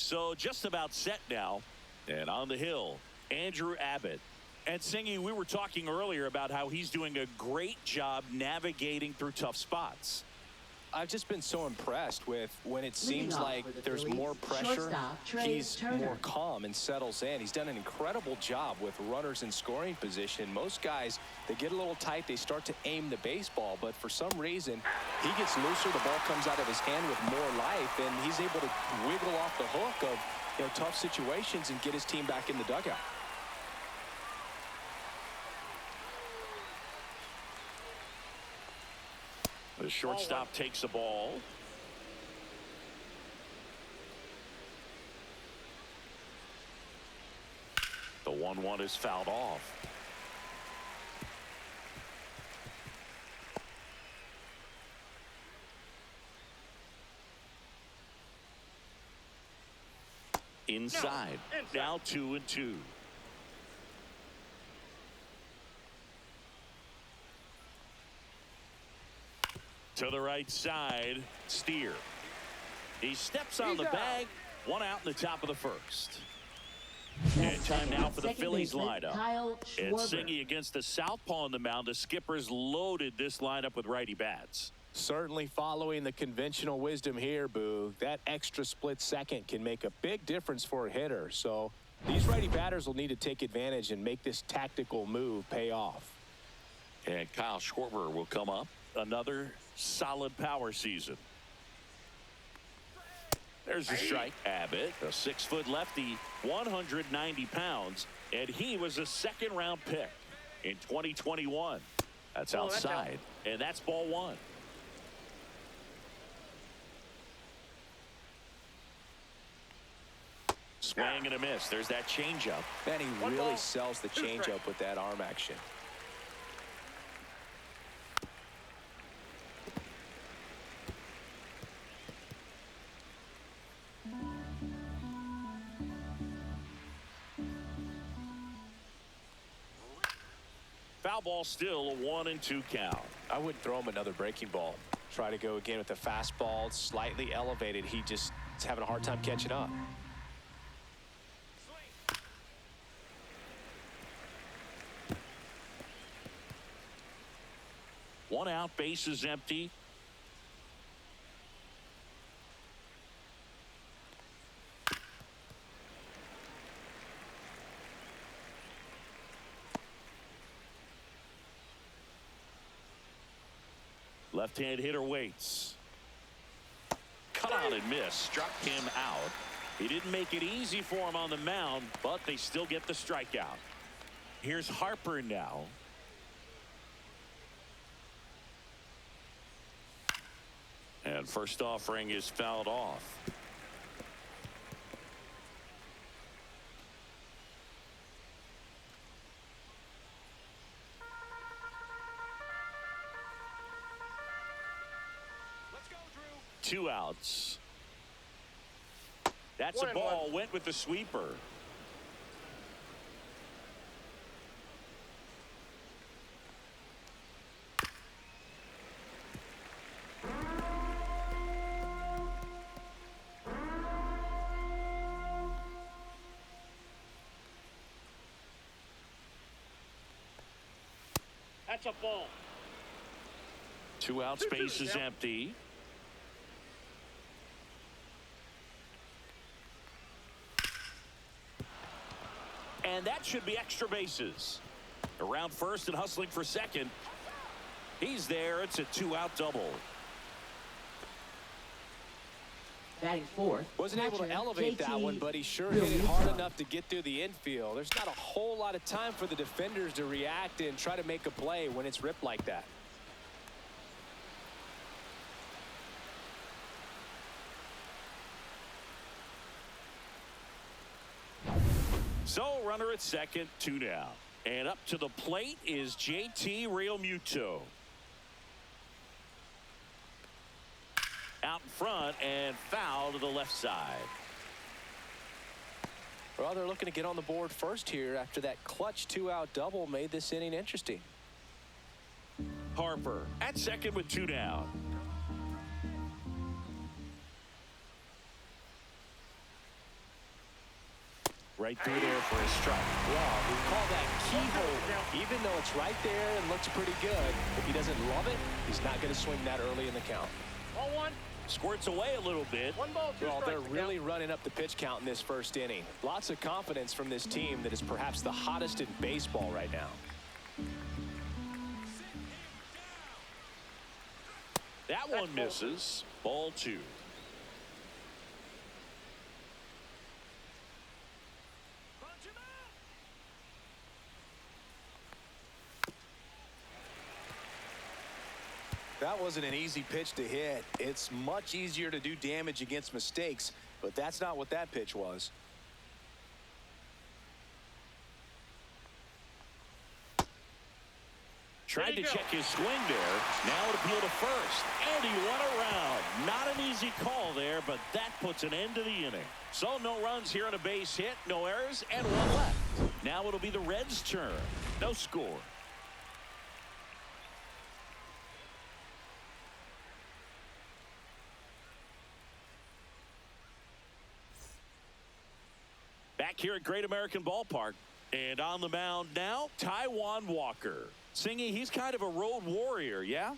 So just about set now. And on the hill, Andrew Abbott. And Singy, we were talking earlier about how he's doing a great job navigating through tough spots. I've just been so impressed with when it seems like there's more pressure, he's more calm and settles in. He's done an incredible job with runners in scoring position. Most guys, they get a little tight, they start to aim the baseball, but for some reason, he gets looser, the ball comes out of his hand with more life, and he's able to wiggle off the hook of tough situations and get his team back in the dugout. The shortstop takes the ball. The 1-1 is fouled off. Inside. Now 2-2. To the right side, Steer. He steps on the bag. 1 out in the top of the first. And time now for the Phillies lineup. It's Singy against the southpaw on the mound. The skipper's loaded this lineup with righty bats. Certainly following the conventional wisdom here, Boo. That extra split second can make a big difference for a hitter. So these righty batters will need to take advantage and make this tactical move pay off. And Kyle Schwarber will come up. Another solid power season. There's a strike. Abbott, a 6-foot lefty, 190 pounds, and he was a second-round pick in 2021. That's outside, and that's ball 1. Swing and a miss. There's that changeup. Man, he really sells the changeup with that arm action. Foul ball, still a 1-2 count. I wouldn't throw him another breaking ball. Try to go again with the fastball. It's slightly elevated. He just is having a hard time catching up. One out, base is empty. Left-hand hitter waits. Cut on and miss. Struck him out. He didn't make it easy for him on the mound, but they still get the strikeout. Here's Harper now. And first offering is fouled off. Two outs. That's a ball. Went with the sweeper. That's a ball. 2 out, space is empty. And that should be extra bases. Around first and hustling for second. He's there. It's a 2-out double. Batting fourth. Wasn't able to elevate that one, but he sure hit it hard enough to get through the infield. There's not a whole lot of time for the defenders to react and try to make a play when it's ripped like that. So runner at second, 2 down. And up to the plate is JT Realmuto. Out in front and foul to the left side. Well, they're looking to get on the board first here after that clutch 2-out double made this inning interesting. Harper at second with 2 down. right through there for a strike. Well, we call that keyhole. Even though it's right there and looks pretty good, if he doesn't love it, he's not going to swing that early in the count. 0-1. Squirts away a little bit. 1 ball, 2 Well, strikes. they're really running up the pitch count in this first inning. Lots of confidence from this team that is perhaps the hottest in baseball right now. That one misses. Ball 2. That wasn't an easy pitch to hit. It's much easier to do damage against mistakes, but that's not what that pitch was. Tried to check his swing there. Now it appeal to first. And he went around. Not an easy call there, but that puts an end to the inning. So no runs here on a base hit, no errors, and 1 left. Now it'll be the Reds' turn. No score. Back here at Great American Ballpark. And on the mound now, Taijuan Walker. Singy, he's kind of a road warrior, yeah?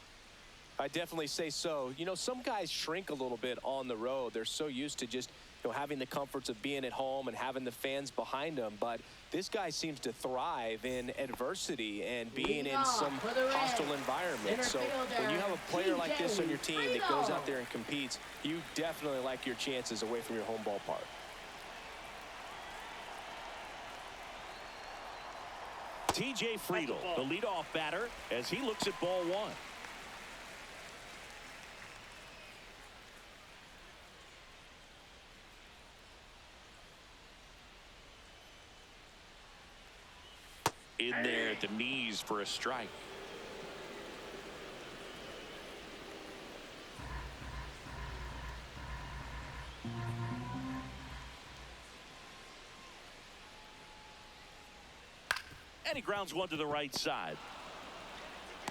I definitely say so. You know, some guys shrink a little bit on the road. They're so used to just, having the comforts of being at home and having the fans behind them. But this guy seems to thrive in adversity and being in some hostile environment. So when you have a player like this on your team that goes out there and competes, you definitely like your chances away from your home ballpark. TJ Friedel, the leadoff batter, as he looks at ball 1. In there at the knees for a strike. And he grounds one to the right side.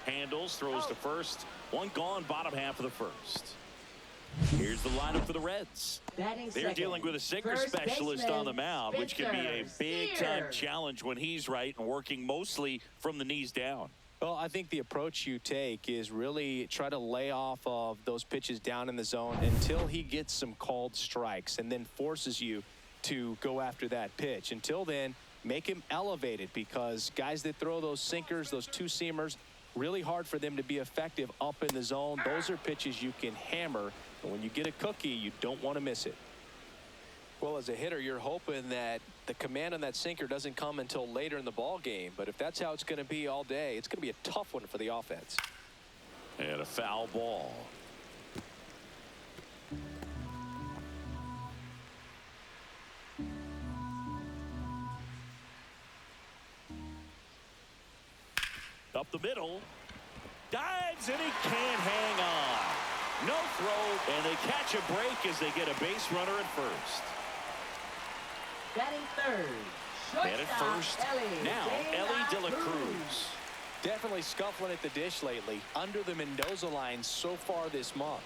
Handles, throws to first. One gone, bottom half of the first. Here's the lineup for the Reds. They're dealing with a sinker specialist on the mound, which can be a big-time challenge when he's right and working mostly from the knees down. Well, I think the approach you take is really try to lay off of those pitches down in the zone until he gets some called strikes and then forces you to go after that pitch. Until then, make him elevated, because guys that throw those sinkers, those two-seamers, really hard for them to be effective up in the zone. Those are pitches you can hammer. And when you get a cookie, you don't want to miss it. Well, as a hitter, you're hoping that the command on that sinker doesn't come until later in the ball game. But if that's how it's going to be all day, it's going to be a tough one for the offense. And a foul ball. Up the middle. Dives, and he can't hang on. No throw, and they catch a break as they get a base runner at first. Batting third. And at first, now Ellie De La Cruz. Definitely scuffling at the dish lately. Under the Mendoza line so far this month.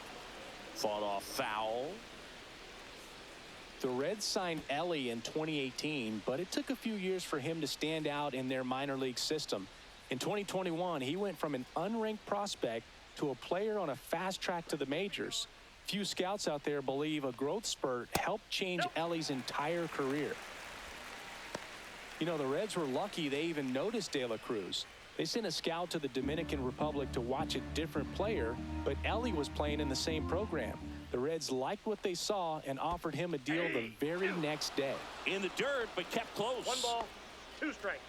Fought off foul. The Reds signed Ellie in 2018, but it took a few years for him to stand out in their minor league system. In 2021, he went from an unranked prospect to a player on a fast track to the majors. Few scouts out there believe a growth spurt helped change Ellie's entire career. You know, the Reds were lucky they even noticed De La Cruz. They sent a scout to the Dominican Republic to watch a different player, but Ellie was playing in the same program. The Reds liked what they saw and offered him a deal the very next day. In the dirt, but kept close. 1 ball, 2 strikes.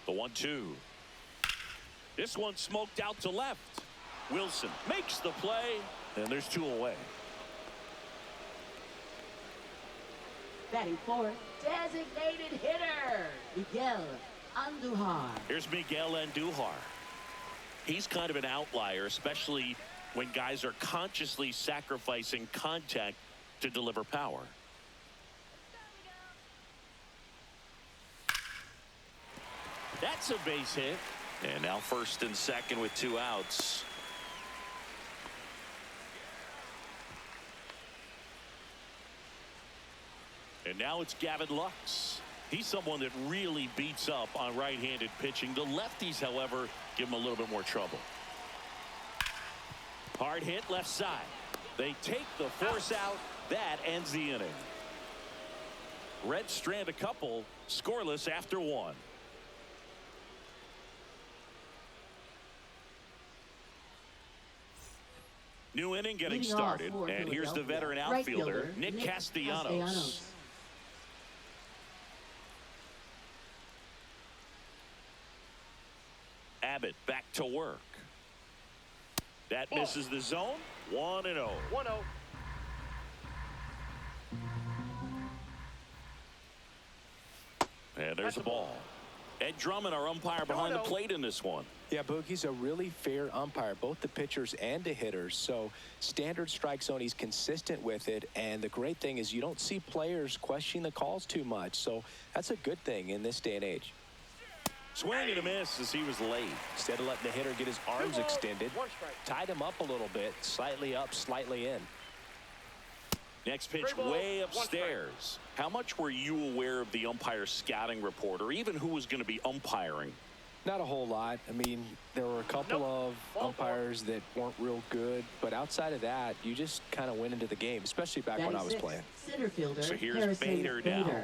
The 1-2. This one smoked out to left. Wilson makes the play, and there's 2 away. Batting fourth, designated hitter, Miguel Andujar. Here's Miguel Andujar. He's kind of an outlier, especially when guys are consciously sacrificing contact to deliver power. That's a base hit. And now first and second with 2 outs. And now it's Gavin Lux. He's someone that really beats up on right-handed pitching. The lefties, however, give him a little bit more trouble. Hard hit left side. They take the force out. That ends the inning. Reds strand a couple, scoreless after 1. New inning getting started, and here's the veteran outfielder, Nick Castellanos. Abbott back to work. That misses the zone. 1-0. 1-0. And there's a ball. Ed Drummond, our umpire behind the plate in this one. Yeah, Boogie's a really fair umpire, both the pitchers and the hitters. So standard strike zone, he's consistent with it. And the great thing is you don't see players questioning the calls too much. So that's a good thing in this day and age. Swing and a miss as he was late. Instead of letting the hitter get his arms extended, tied him up a little bit, slightly up, slightly in. Next pitch way upstairs. How much were you aware of the umpire scouting report, or even who was going to be umpiring? Not a whole lot. I mean, there were a couple of umpires that weren't real good, but outside of that, you just kind of went into the game, especially back when I was playing. Center fielder, so here's Bader now.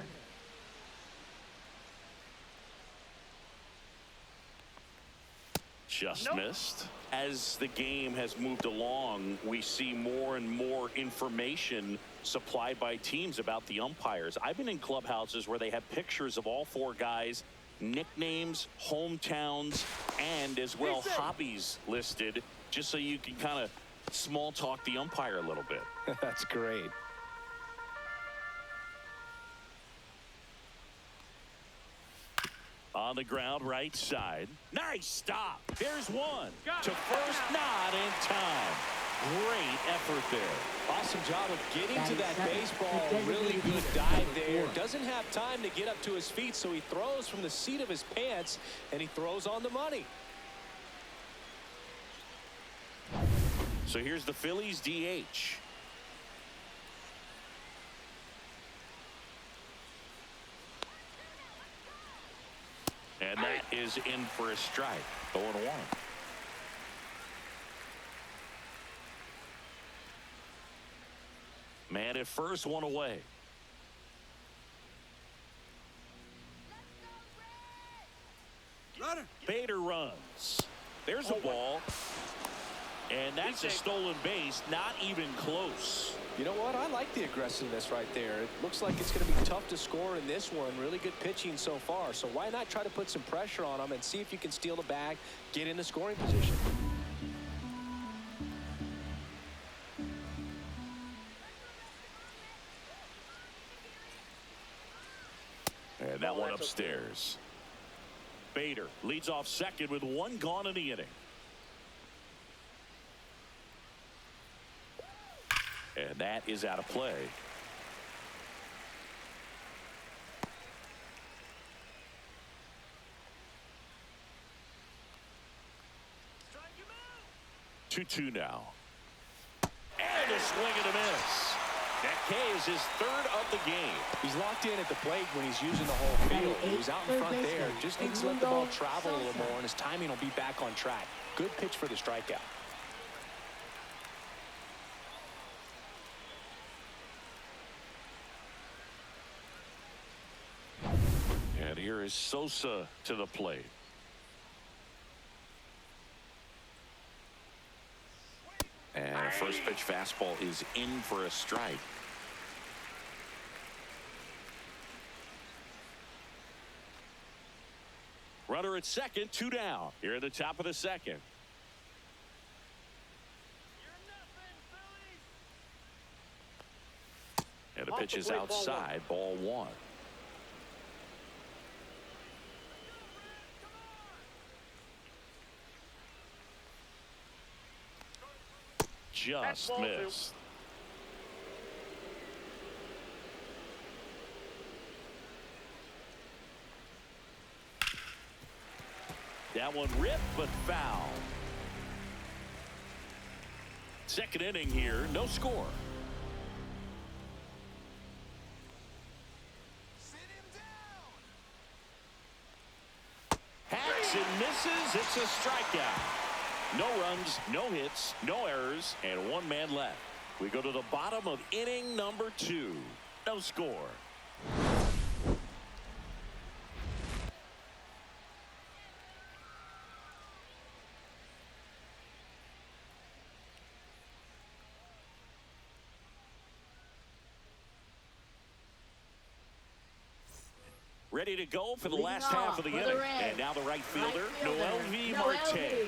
Just missed. As the game has moved along, we see more and more information supplied by teams about the umpires. I've been in clubhouses where they have pictures of all 4 guys, nicknames, hometowns, and as well hobbies listed, just so you can kind of small talk the umpire a little bit. That's great. On the ground, right side. Nice stop. There's one. To first, not in time. Great effort there. Awesome job of getting to that baseball. Really good dive there. Doesn't have time to get up to his feet, so he throws from the seat of his pants, and he throws on the money. So here's the Phillies DH. And that is in for a strike. 0-1. Man at first, 1 away. Bader runs. There's a ball. And that's a stolen base. Not even close. You know what? I like the aggressiveness right there. It looks like it's going to be tough to score in this one. Really good pitching so far. So why not try to put some pressure on them and see if you can steal the bag, get in the scoring position. And that one upstairs. Bader leads off second with 1 gone in the inning. And that is out of play. Strike him out. 2-2 now. And a swing and a miss. That K is his 3rd of the game. He's locked in at the plate when he's using the whole field. He's out in front there. Just needs to let the ball travel a little more, and his timing will be back on track. Good pitch for the strikeout. And here is Sosa to the plate. And a first pitch fastball is in for a strike. Runner at second, 2 down. Here at the top of the second. And the pitch is outside, ball 1. Just missed. That one ripped, but foul. Second inning here, no score. Sit him down. Hacks and misses. It's a strikeout. No runs, no hits, no errors, and one man left. We go to the bottom of inning number 2. No score. Ready to go for the last half of the inning. And now the right fielder, Noel V. Marte.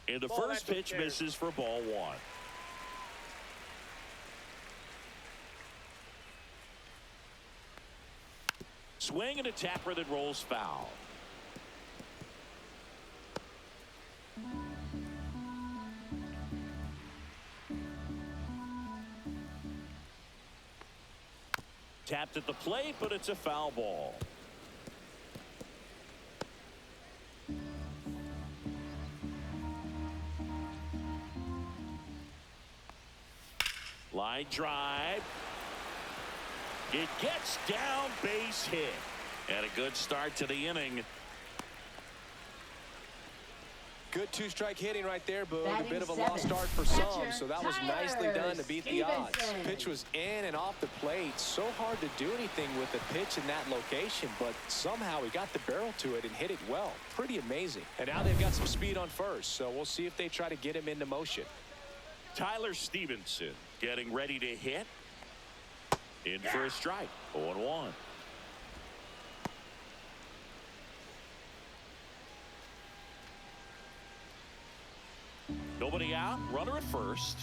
And the first pitch misses for ball 1. Swing and a tapper that rolls foul. Tapped at the plate, but it's a foul ball. Line drive. It gets down, base hit. And a good start to the inning. Good two-strike hitting right there, Boog. A bit of a lost start for some, so that was nicely done to beat the odds. Pitch was in and off the plate. So hard to do anything with the pitch in that location, but somehow he got the barrel to it and hit it well. Pretty amazing. And now they've got some speed on first, so we'll see if they try to get him into motion. Tyler Stevenson getting ready to hit. In for a strike. 0-1. Nobody out. Runner at first.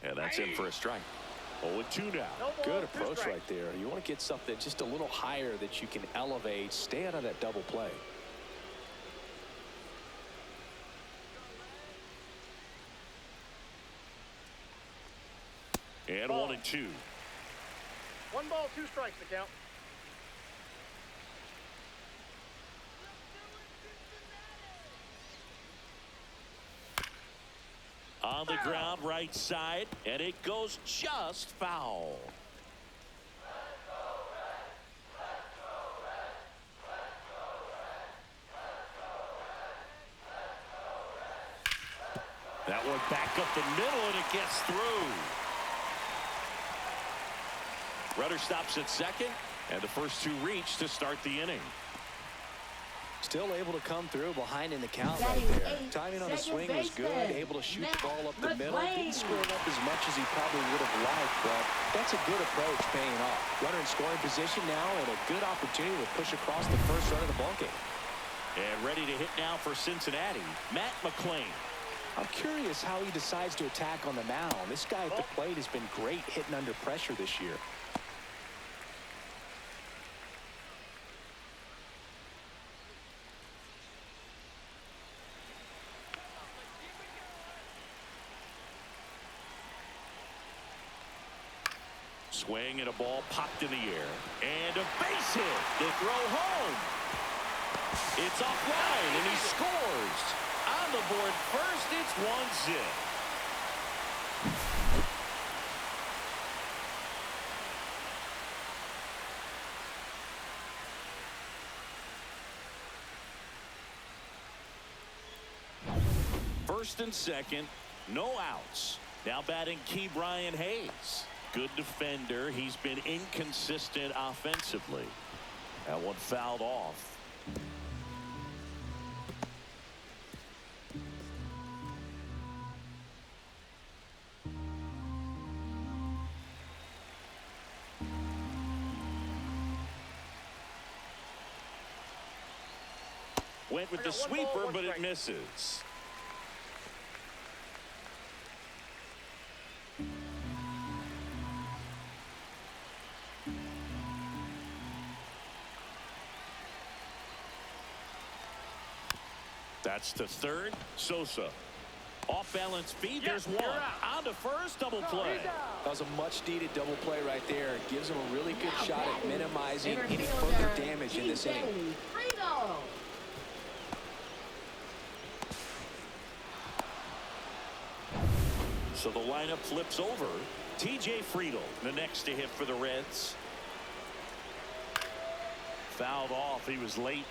And that's in for a strike. 0-2 now. Good approach right there. You want to get something just a little higher that you can elevate. Stay out of that double play. And 1-2. 1 ball, 2 strikes to count. On the ground, right side, and it goes just foul. That one back up the middle, and it gets through. Runner stops at second, and the first 2 reach to start the inning. Still able to come through behind in the count right there. Timing on the swing was good. Able to shoot the ball up the middle. Didn't score up as much as he probably would have liked, but that's a good approach paying off. Runner in scoring position now and a good opportunity to push across the first run of the ballgame. And ready to hit now for Cincinnati, Matt McClain. I'm curious how he decides to attack on the mound. This guy at the plate has been great hitting under pressure this year. Swing and a ball popped in the air. And a base hit. The throw home. It's offline, and he scores. On the board first, it's 1-0. First and second, no outs. Now batting Key Brian Hayes. Good defender. He's been inconsistent offensively. That one fouled off. Went with the sweeper, but it misses. That's to third. Sosa. Off balance feet. Yes, There's one. you're out. On to first. Double No, play. he's out. That was a much-needed double play right there. It gives him a really good Now shot at batting, minimizing center any fielder, further damage in this inning. TJ Friedel. So the lineup flips over. TJ Friedel, the next to hit for the Reds. Fouled off. He was late.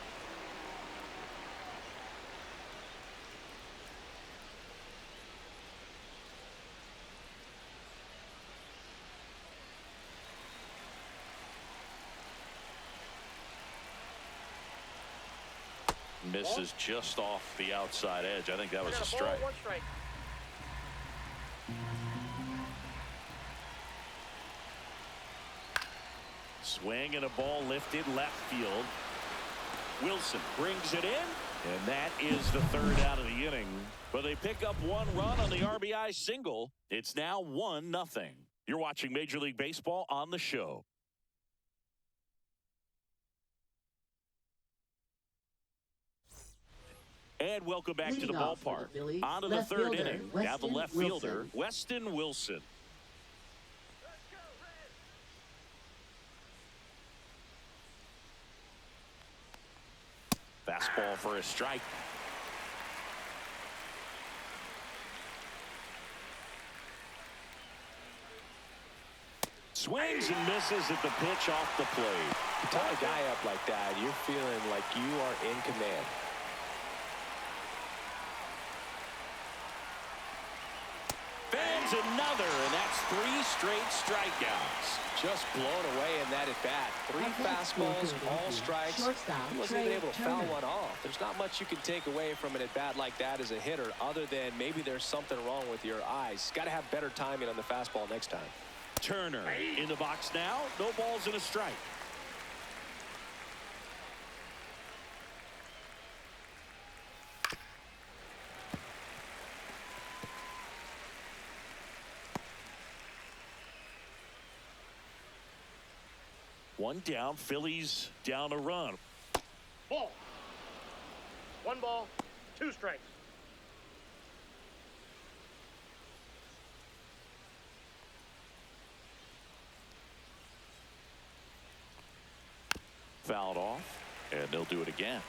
Misses just off the outside edge. I think that was a strike. 1 strike. Swing and a ball lifted left field. Wilson brings it in, and that is the third out of the inning. But they pick up 1 run on the RBI single. It's now 1-0. You're watching Major League Baseball on the show. And welcome back to the Leading off for ballpark. the Phillies, On to the left third fielder, inning. Now the Weston left fielder, Wilson. Weston Wilson. Fastball for a strike. Swings and misses at the pitch off the plate. You tie a guy up like that, you're feeling like you are in command. Fans another, and that's 3 straight strikeouts. Just blown away in that at bat. 3 fastballs, all strikes. Shortstop, He wasn't even able to foul Turner. one off. There's not much you can take away from an at bat like that as a hitter, other than maybe there's something wrong with your eyes. Got to have better timing on the fastball next time. Turner in the box now. No balls and a strike. One down. Phillies down a run. Ball. 1 ball, 2 strikes. Fouled off, and they'll do it again.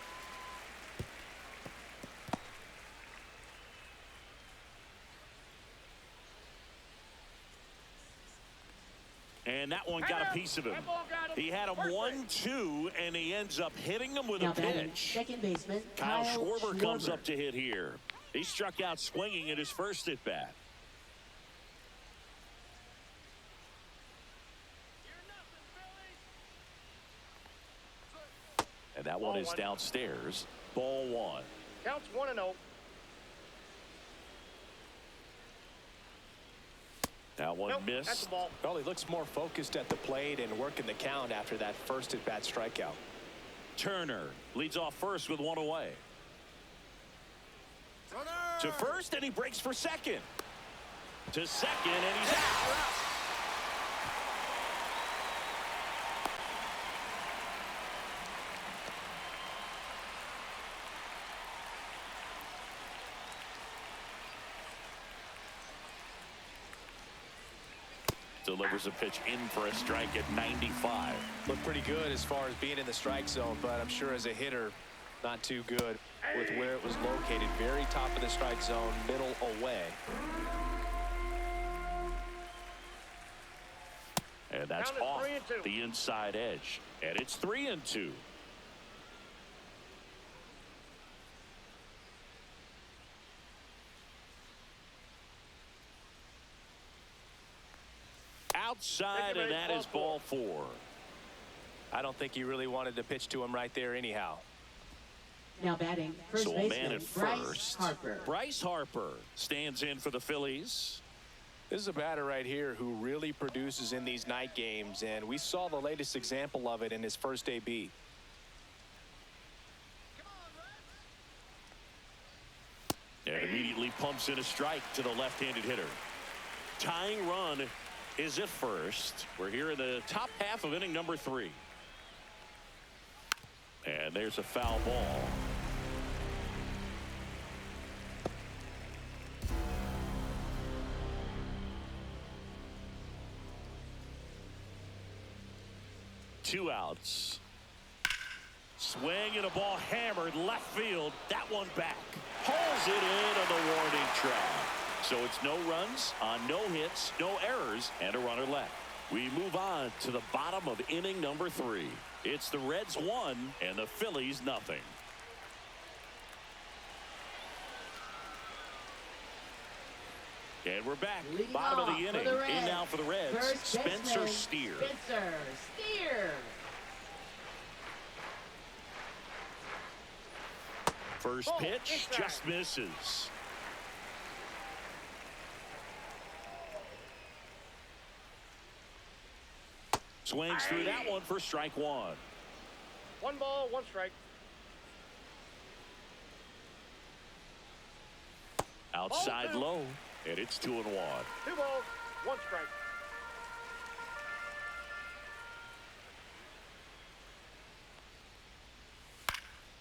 And that one got a piece of him. That ball got him. He had him First 1-2, and he ends up hitting him with Now a batting, pitch. second baseman, Kyle Kyle Schwarber comes Schwarber. up to hit here. He struck out swinging at his first at bat. And that one Ball is 1. downstairs. Ball 1. Counts 1-0. That one Nope, that's missed. the ball. Well, he looks more focused at the plate and working the count after that first at bat strikeout. Turner leads off first with 1 away. To first, and he breaks for second. To second, and he's out. Delivers a pitch in for a strike at 95. Looked pretty good as far as being in the strike zone, but I'm sure as a hitter, not too good with where it was located. Very top of the strike zone, middle away. And that's Count is off 3-2. the inside edge. And it's 3-2. Outside, and that is ball 4. I don't think he really wanted to pitch to him right there anyhow. Now batting, first So a man baseman, at Bryce first. Harper. Bryce Harper stands in for the Phillies. This is a batter right here who really produces in these night games, and we saw the latest example of it in his first AB. And immediately pumps in a strike to the left-handed hitter. Tying run is at first. We're here in the top half of inning number 3. And there's a foul ball. 2 outs. Swing and a ball hammered left field. That one back. Pulls it in on the warning track. So it's no runs on no hits, no errors, and a runner left. We move on to the bottom of inning number 3. It's the Reds 1 and the Phillies nothing. And we're back. Leading Bottom of the off inning. for the Reds. In now for the Reds. First Spencer baseman, Steer. Spencer Steer. First pitch just misses. Swings through that one for strike 1. 1 ball, 1 strike. Outside low, and it's 2-1. 2 balls, 1 strike.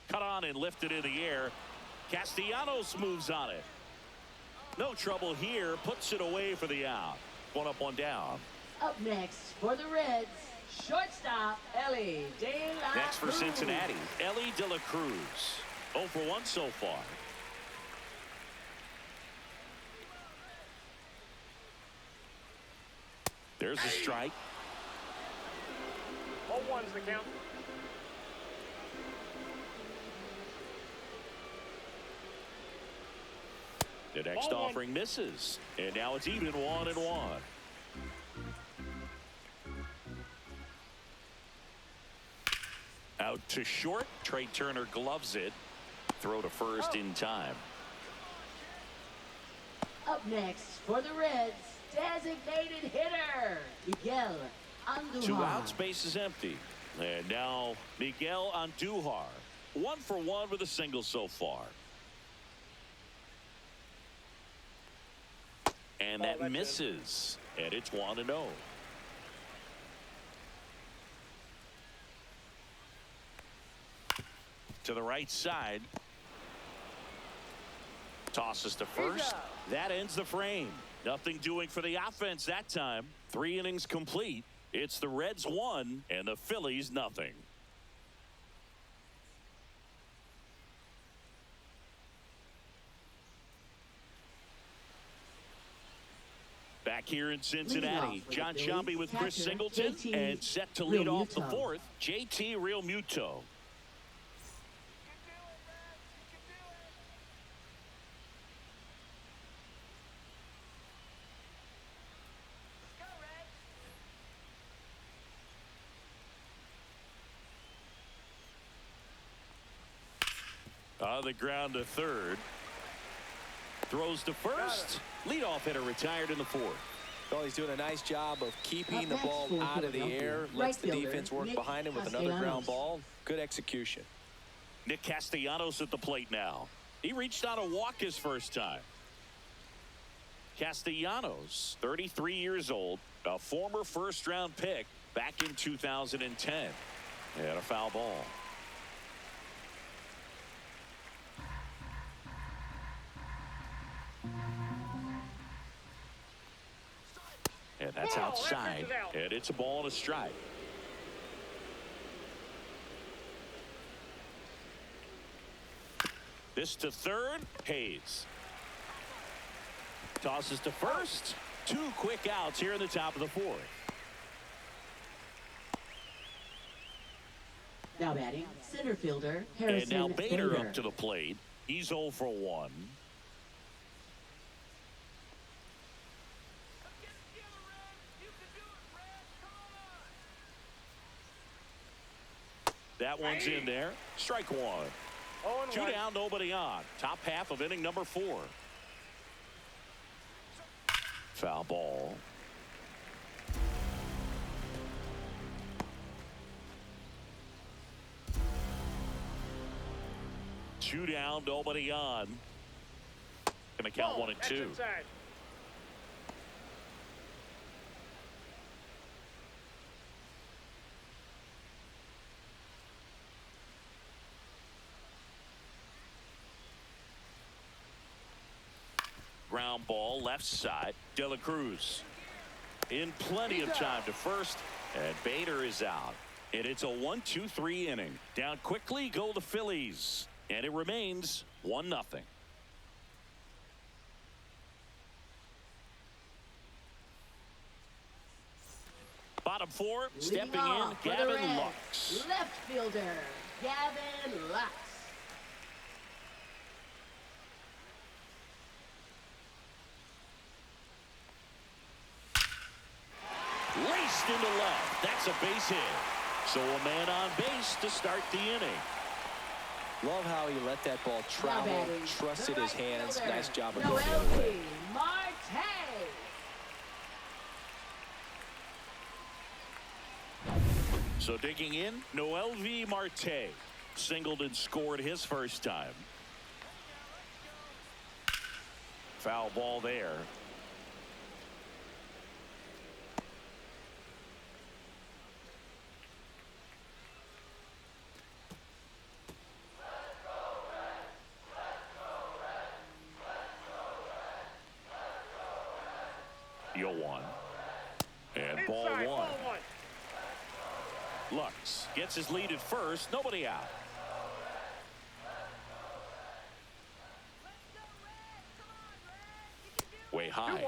Cut on and lifted in the air. Castellanos moves on it. No trouble here. Puts it away for the out. 1 up, 1 down. Up next for the Reds, shortstop Ellie De La Next for Cruz. Cincinnati, Ellie De La Cruz. 0 for 1 so far. There's a strike. All 1's the count. The next Ball 1. offering misses. And now it's even 1-1. Out to short. Trey Turner gloves it. Throw to first in time. Up next for the Reds, designated hitter Miguel Andujar. 2 outs, base is empty. And now Miguel Andujar. 1 for 1 with a single so far. And that misses. And it's 1-0. To the right side. Tosses to first. That ends the frame. Nothing doing for the offense that time. 3 innings complete. It's the Reds 1 and the Phillies nothing. Back here in Cincinnati, John Shambi with Chris Singleton, and set to lead off the 4th, JT Realmuto. On the ground to third. Throws to first. Leadoff hitter retired in the 4th. Well, he's doing a nice job of keeping the Up ball next for out of the air. Philadelphia, Lets the right fielder, defense work Nick behind him with another ground Castellanos. ball. Good execution. Nick Castellanos at the plate now. He reached out a walk his first time. Castellanos, 33 years old, a former first-round pick back in 2010. And a foul ball. And that's outside. And it's a ball and a strike. This to third. Hayes. Tosses to first. 2 quick outs here in the top of the 4th. Now batting, center fielder Harrison And now Bader up to the plate. He's 0 for 1. That one's in there. Strike 1. 2 down, nobody on. Top half of inning number 4. Foul ball. Two down, nobody on. Gonna count 1 and 2. Inside. Ground ball left side. De La Cruz in plenty of time to first, and Bader is out. And it's a 1-2-3 inning. Down quickly go the Phillies. And it remains 1-0. Bottom four, stepping in, Gavin Lux. Left fielder, Gavin Lux. Raced into left. That's a base hit. So a man on base to start the inning. Love how he let that ball travel, trusted his hands. Nice job of going the Noel other way. Marte. So digging in, Noel Marte singled and scored his first time. Foul ball there. Yo one. And ball Inside, one. ball one. Lux gets his lead at first. Nobody out. Way high.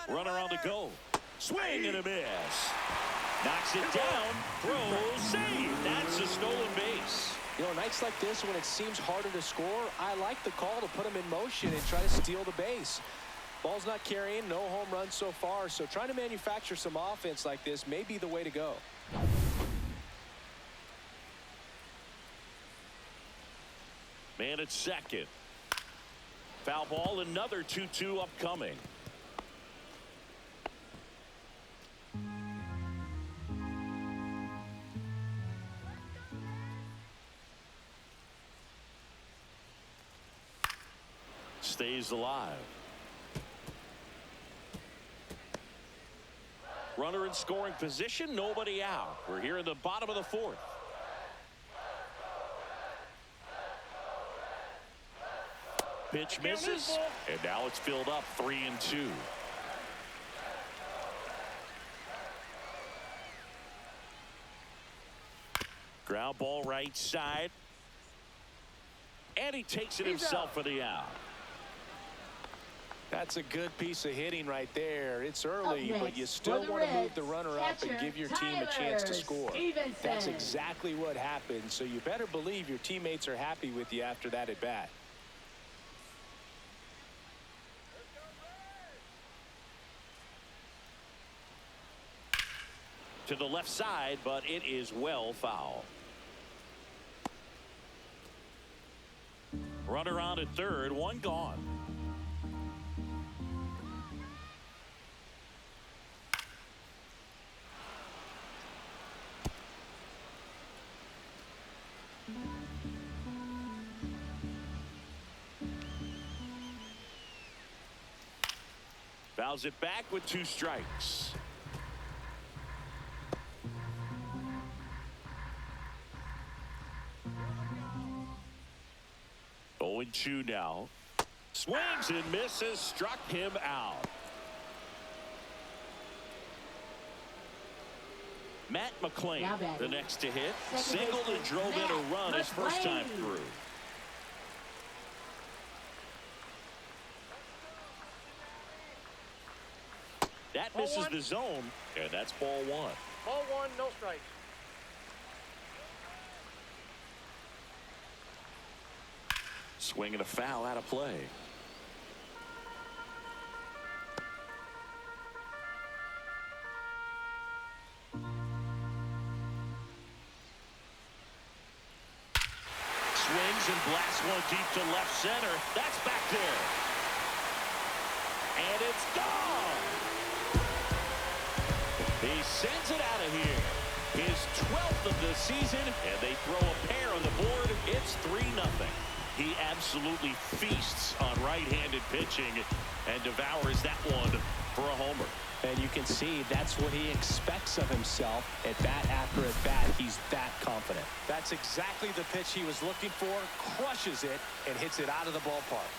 2-1. Runner on the go. Swing and a miss. Knocks it down. Throws. Save. That's a stolen base. You know, nights like this when it seems harder to score, I like the call to put him in motion and try to steal the base. Ball's not carrying, no home runs so far, so trying to manufacture some offense like this may be the way to go. Man at second. Foul ball, another 2-2 upcoming. Stays alive. Runner in scoring position, nobody out. We're here in the bottom of the fourth. Pitch misses, and now it's filled up 3-2. Ground ball right side. And he takes it himself for the out. That's a good piece of hitting right there. It's early, but you still want to move the runner up and give your team a chance to score. That's exactly what happened, so you better believe your teammates are happy with you after that at bat. To the left side, but it is well foul. Runner on at third, one gone. Fouls it back with 2 strikes. Oh, 2 now. Swings and misses, struck him out. Matt McClain, the next to hit, singled and drove in a run his first time through. That misses the zone, and that's ball 1. Ball 1, no strikes. Swing and a foul out of play. Swings and blasts one deep to left center. That's back there. And it's gone. He sends it out of here. His 12th of the season, and they throw a pair on the board. It's 3-0. He absolutely feasts on right-handed pitching and devours that one for a homer. And you can see that's what he expects of himself at bat after at bat. He's that confident. That's exactly the pitch he was looking for, crushes it, and hits it out of the ballpark.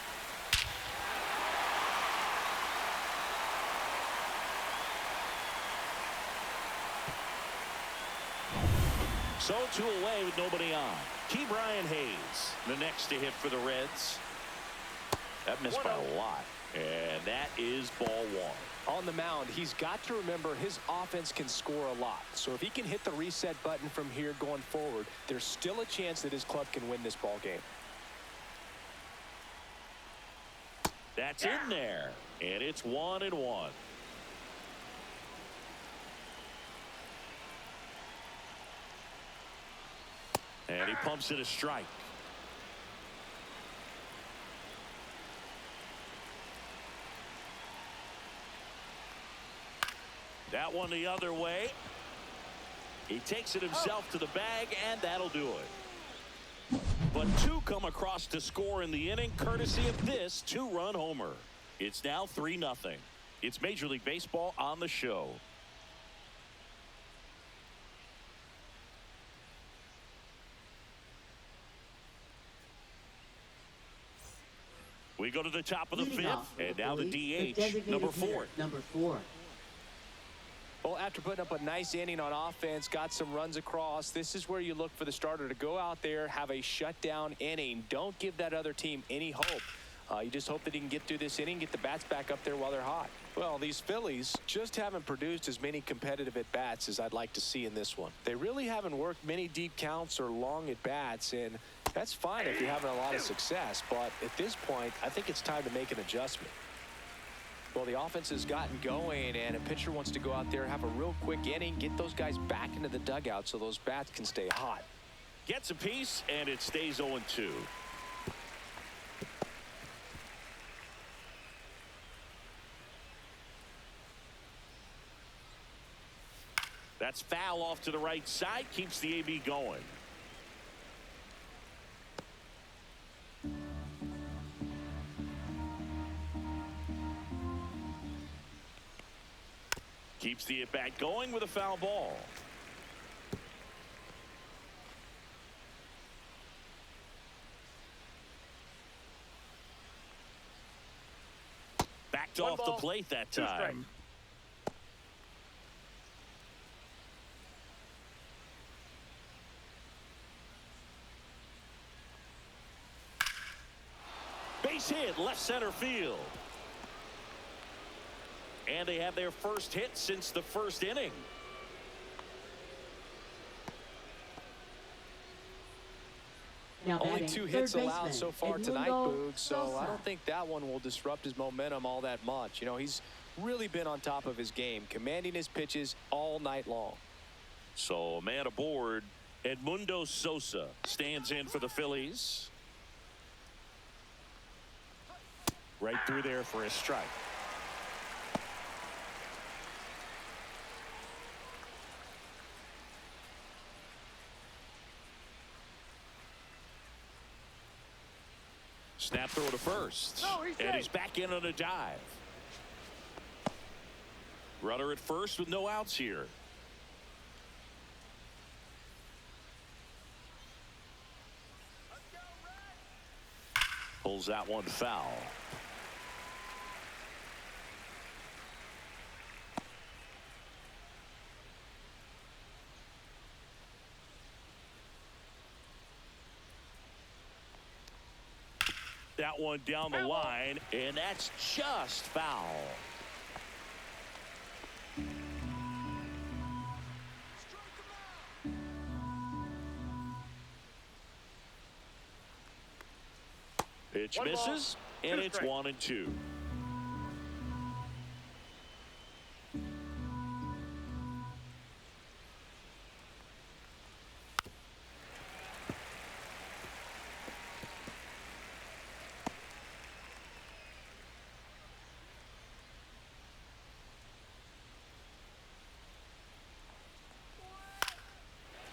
0-2 away with nobody on. Key Brian Hayes, the next to hit for the Reds. That missed by a lot. And that is ball one. On the mound, he's got to remember his offense can score a lot. So if he can hit the reset button from here going forward, there's still a chance that his club can win this ball game. That's in there. And it's 1-1. And he pumps it a strike. That one the other way. He takes it himself to the bag, and that'll do it. But two come across to score in the inning, courtesy of this two-run homer. It's now 3-0. It's Major League Baseball on the show. We go to the top of the fifth, and now the DH, number 4. Well, after putting up a nice inning on offense, got some runs across, this is where you look for the starter to go out there, have a shutdown inning. Don't give that other team any hope. You just hope that he can get through this inning, get the bats back up there while they're hot. Well, these Phillies just haven't produced as many competitive at-bats as I'd like to see in this one. They really haven't worked many deep counts or long at-bats, and that's fine if you're having a lot of success. But at this point, I think it's time to make an adjustment. Well, the offense has gotten going, and a pitcher wants to go out there, have a real quick inning, get those guys back into the dugout so those bats can stay hot. Gets a piece, and it stays 0-2. That's foul off to the right side, keeps the AB going. Keeps the at-bat going with a foul ball. Backed off the plate that time. Base hit, left center field. And they have their first hit since the first inning. Only 2 hits allowed so far tonight, Boog, so I don't think that one will disrupt his momentum all that much. You know, he's really been on top of his game, commanding his pitches all night long. So a man aboard. Edmundo Sosa stands in for the Phillies. Right through there for a strike. Snap throw to first. And he's back in on a dive. Runner at first with no outs here. Pulls that one foul. That one down the line, and that's just foul. Pitch misses, and it's 1-2.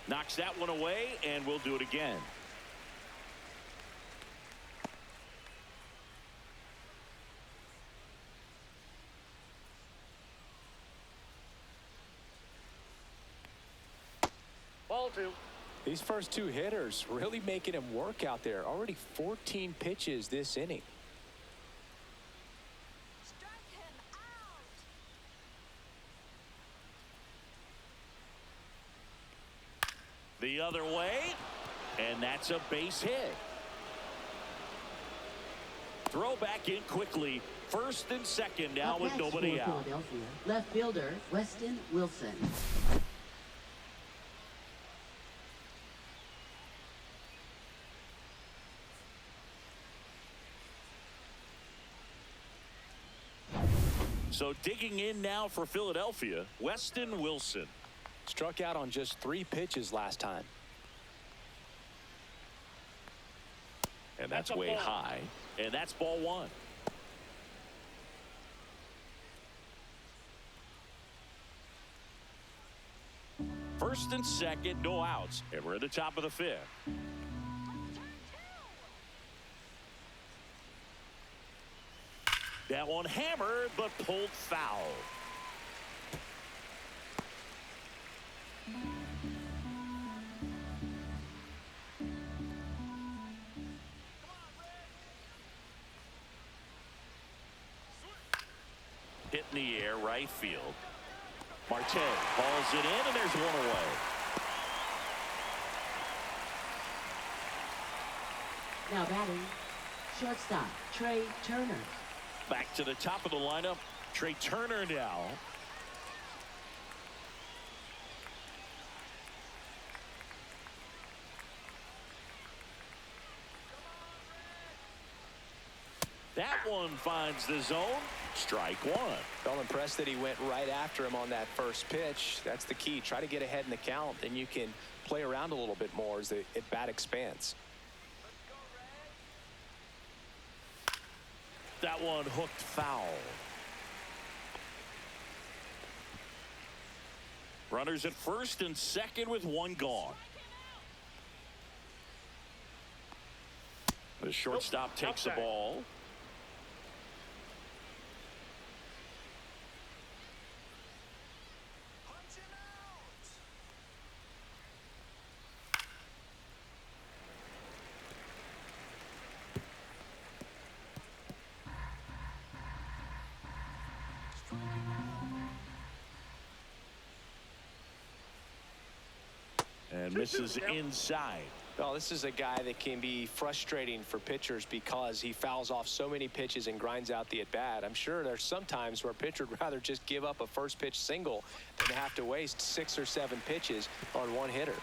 Knocks that one away, and we'll do it again. Ball 2. These first 2 hitters really making him work out there. Already 14 pitches this inning. The other way, and that's a base hit. Throw back in quickly. First and second now with nobody out. Philadelphia, left fielder Weston Wilson. So digging in now for Philadelphia, Weston Wilson. Struck out on just 3 pitches last time. And that's way high. And that's ball 1. First and second, no outs. And we're at the top of the 5th. That one hammered, but pulled foul. Hit in the air, right field. Marte hauls it in, and there's one away. Now batting, shortstop Trey Turner. Back to the top of the lineup, Trey Turner now. That one finds the zone. Strike 1. Felt impressed that he went right after him on that first pitch. That's the key. Try to get ahead in the count. Then you can play around a little bit more as the at-bat expands. That one hooked foul. Runners at first and second with 1 gone. The shortstop takes the ball. And misses inside. Well, this is a guy that can be frustrating for pitchers because he fouls off so many pitches and grinds out the at-bat. I'm sure there's some times where a pitcher would rather just give up a first pitch single than have to waste 6 or 7 pitches on one hitter.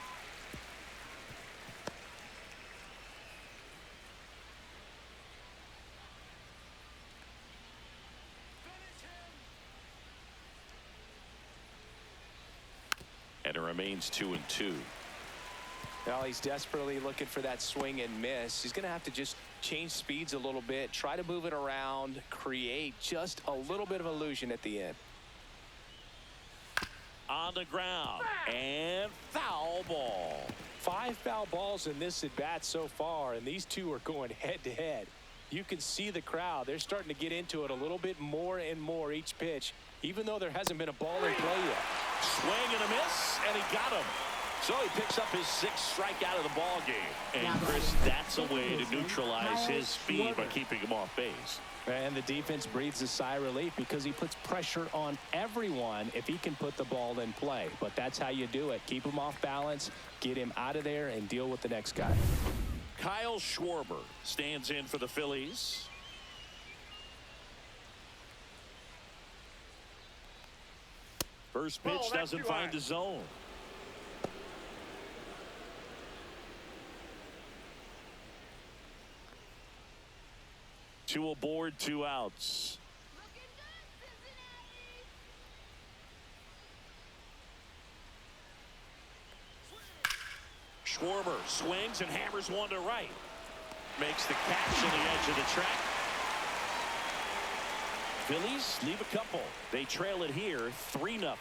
And it remains 2-2. Well, he's desperately looking for that swing and miss. He's going to have to just change speeds a little bit, try to move it around, create just a little bit of illusion at the end. On the ground, and foul ball. 5 foul balls in this at bat so far, and these two are going head to head. You can see the crowd. They're starting to get into it a little bit more and more each pitch, even though there hasn't been a ball in play yet. Swing and a miss, and he got him. So he picks up his 6th strikeout of the ball game. And Chris, that's a way to neutralize his speed by keeping him off base. And the defense breathes a sigh of relief because he puts pressure on everyone if he can put the ball in play. But that's how you do it. Keep him off balance, get him out of there, and deal with the next guy. Kyle Schwarber stands in for the Phillies. First pitch doesn't find the zone. Two aboard, 2 outs. Schwarber swings and hammers one to right. Makes the catch on the edge of the track. Phillies leave a couple. They trail it here 3-0.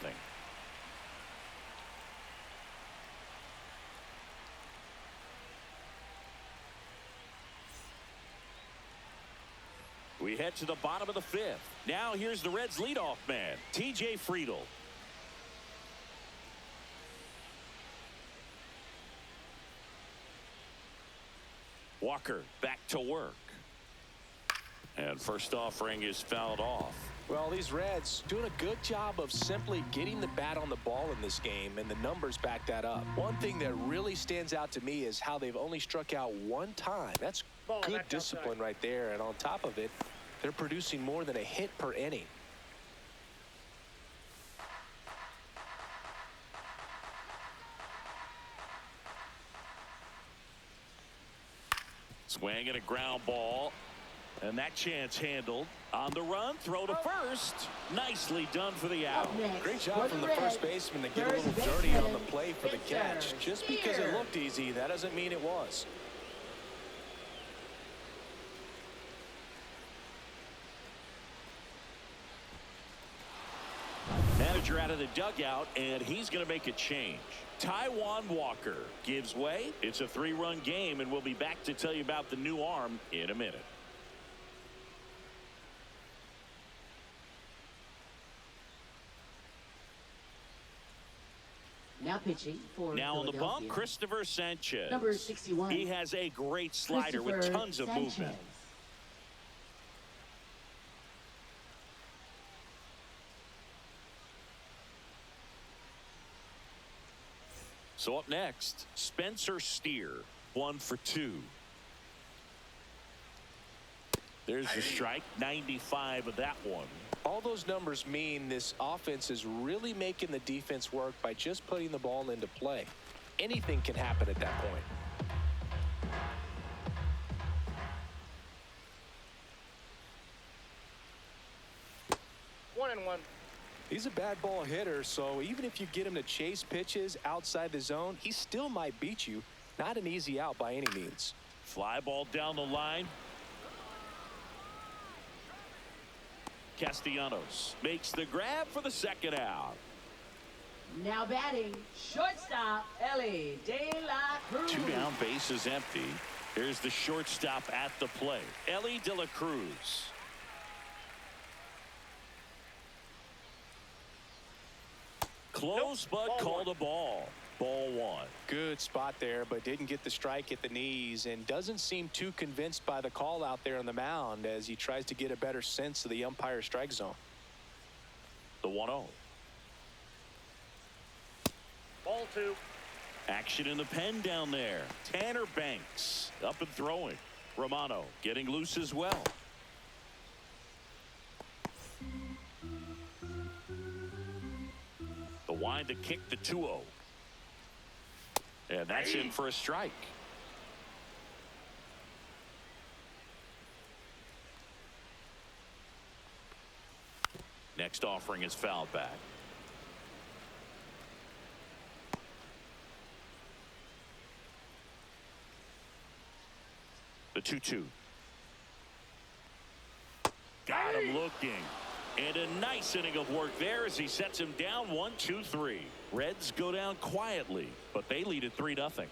We head to the bottom of the 5th. Now here's the Reds leadoff man, TJ Friedl. Walker back to work. And first offering is fouled off. Well, these Reds doing a good job of simply getting the bat on the ball in this game, and the numbers back that up. One thing that really stands out to me is how they've only struck out one time. That's good discipline right there, and on top of it, they're producing more than a hit per inning. Swing and a ground ball. And that chance handled. On the run, throw to first. Nicely done for the out. Great job from the first baseman to get a little dirty on the play for the catch. Just because it looked easy, that doesn't mean it was. Manager out of the dugout, and he's going to make a change. Taijuan Walker gives way. It's a 3-run game, and we'll be back to tell you about the new arm in a minute. Now pitching for Now on the bump, Christopher Sanchez. Number 61. He has a great slider with tons of movement. So up next, Spencer Steer, 1 for 2. There's the strike, 95 of that one. All those numbers mean this offense is really making the defense work by just putting the ball into play. Anything can happen at that point. One and one. He's a bad ball hitter, so even if you get him to chase pitches outside the zone, he still might beat you. Not an easy out by any means. Fly ball down the line. Castellanos makes the grab for the second out. Now batting, shortstop, Ellie De La Cruz. 2 down, bases empty. Here's the shortstop at the plate, Ellie De La Cruz. Close, but called a ball. Ball 1. Good spot there, but didn't get the strike at the knees, and doesn't seem too convinced by the call out there on the mound as he tries to get a better sense of the umpire strike zone. The 1-0. Ball 2. Action in the pen down there. Tanner Banks up and throwing. Romano getting loose as well. The wind to kick the 2-0. And that's in for a strike. Next offering is fouled back. The 2-2. Got him looking. And a nice inning of work there as he sets him down 1-2-3. Reds go down quietly, but they lead at 3-0.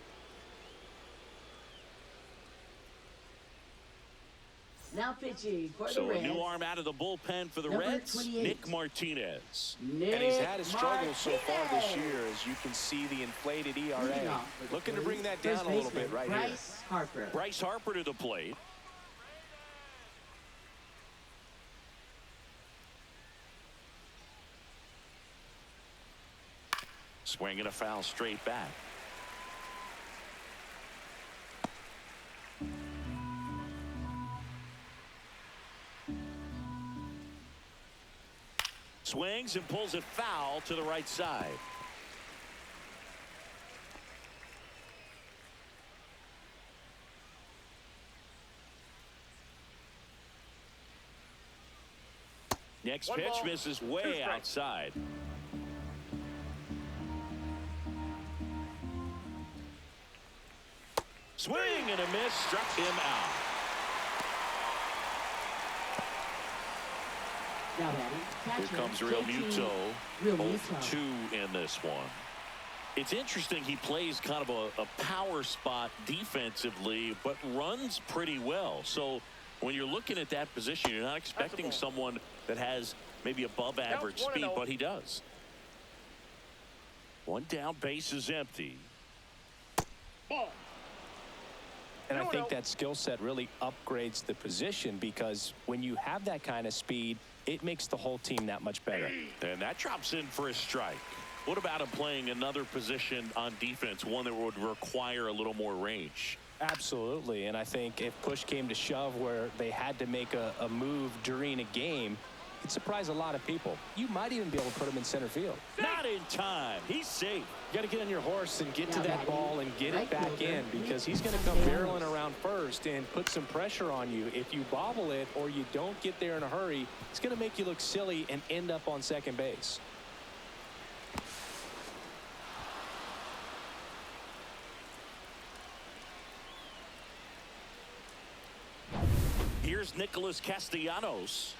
Now pitching for the So a Reds. new arm out of the bullpen for the Number Reds, 28. Nick Martinez. And he's had his struggles so far this year, as you can see the inflated ERA. Looking to bring that down a little bit right here. Bryce Harper. Bryce Harper to the plate. Swinging a foul straight back. Swings and pulls it foul to the right side. Next pitch misses way outside. Swing and a miss, struck him out. Now batting, Here catcher, comes Real JT. Muto. Real 0 Muto. for 2 in this one. It's interesting he plays kind of a power spot defensively, but runs pretty well. So when you're looking at that position, you're not expecting someone that has maybe above average speed, but he does. 1 down, base is empty. Ball. And I think that skill set really upgrades the position, because when you have that kind of speed, it makes the whole team that much better. And that drops in for a strike. What about him playing another position on defense, one that would require a little more range? Absolutely. And I think if push came to shove where they had to make a move during a game, it'd surprise a lot of people. You might even be able to put him in center field. Not in time. He's safe. You got to get on your horse and get to that ball and get it back in, because he's going to come barreling around first and put some pressure on you. If you bobble it or you don't get there in a hurry, it's going to make you look silly and end up on second base. Here's Nicholas Castellanos.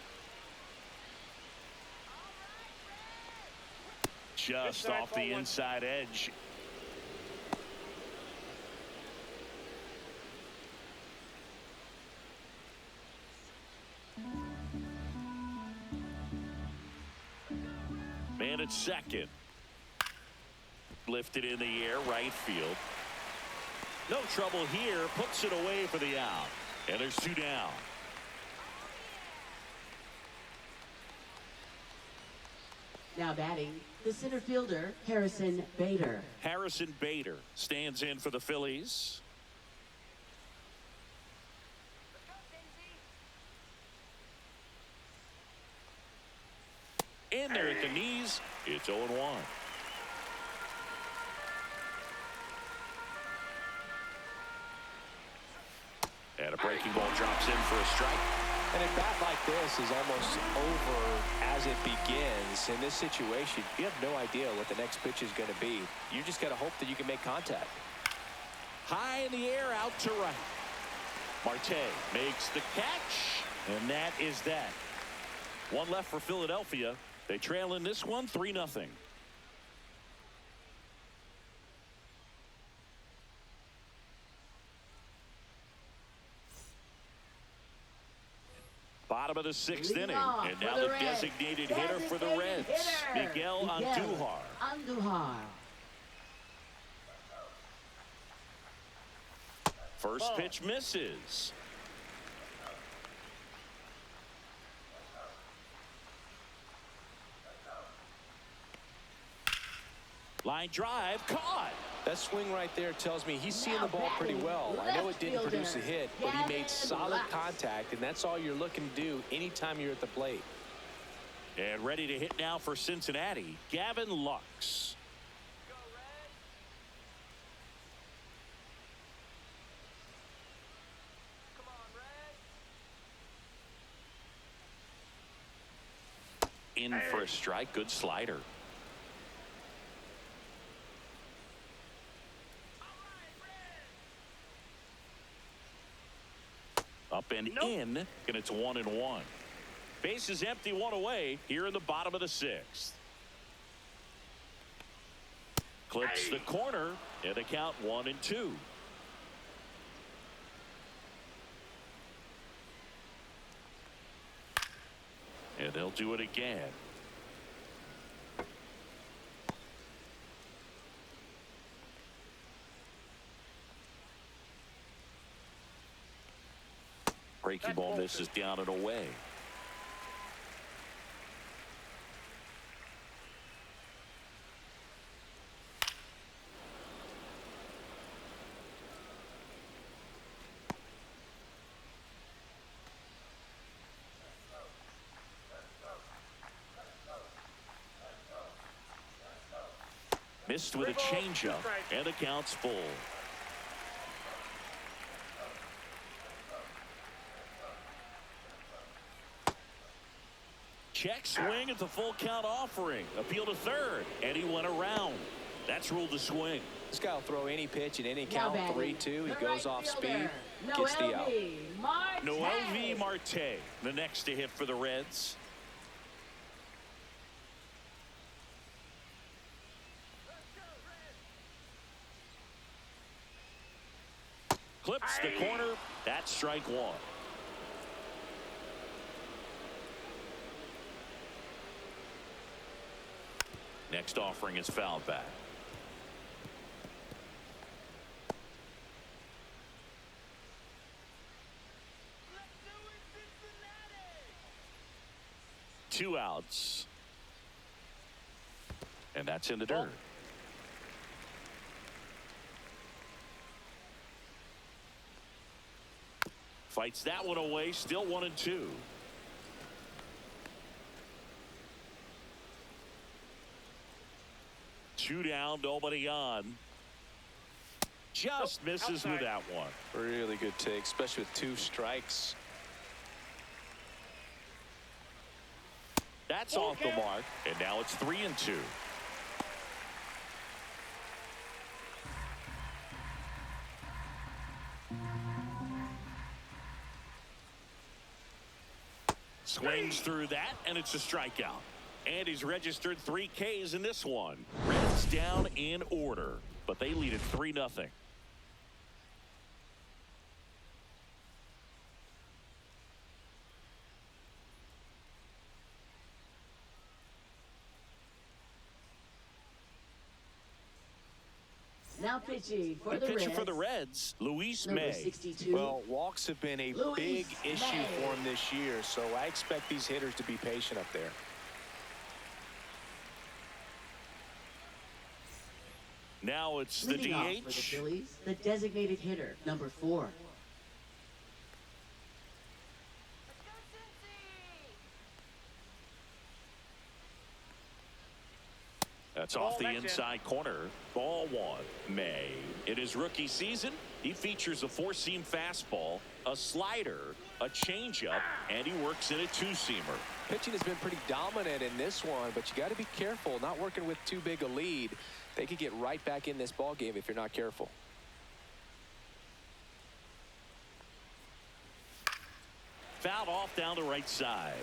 Just off the inside edge. Man at second. Lifted in the air, right field. No trouble here. Puts it away for the out. And there's two down. Now batting, the center fielder, Harrison Bader. Harrison Bader stands in for the Phillies. In there at the knees. It's 0-1. And a breaking ball drops in for a strike. And a bat like this is almost over as it begins. In this situation, you have no idea what the next pitch is going to be. You just got to hope that you can make contact. High in the air, out to right. Marte makes the catch, and that is that. One left for Philadelphia. They trail in this one 3-0. Bottom of the sixth inning, and now the designated hitter for the Reds, Miguel Andujar. First pitch misses. Line drive, caught. That swing right there tells me he's seeing the ball pretty well. I know it didn't produce a hit, but he made solid contact, and that's all you're looking to do anytime you're at the plate. And ready to hit now for Cincinnati, Gavin Lux. In for a strike, good slider. Up and in, and it's 1-1. Base is empty, one away here in the bottom of the sixth. Clips the corner, and the count 1-2. And they'll do it again. Breaking ball misses down and away. Missed with a changeup, and the count's full. Check swing at the full count offering. Appeal to third, and he went around. That's ruled a swing. This guy will throw any pitch at any count. 3-2. He goes off speed, gets the out. Noelvi Marte, the next to hit for the Reds. Clips the corner. That's strike one. Next offering is fouled back. 2 outs. And that's in the dirt. Fights that one away. Still 1-2. Two down, nobody on. Just misses with that one. Really good take, especially with 2 strikes. That's off the mark, and now it's 3-2. Swings through that, and it's a strikeout. And he's registered 3 Ks in this one. Reds down in order, but they lead at 3-0. Now pitching for The the pitcher Reds. for the Reds, Luis Number May. 62. Well, walks have been a Luis big issue May. for him this year, so I expect these hitters to be patient up there. Now it's the Leading off for the DH. Phillies, the designated hitter, number 4. That's off the inside corner. Ball 1. May. In his rookie season, he features a 4-seam fastball, a slider, a changeup, and he works in a 2-seamer. Pitching has been pretty dominant in this one, but you got to be careful. Not working with too big a lead. They could get right back in this ball game if you're not careful. Fouled off down the right side.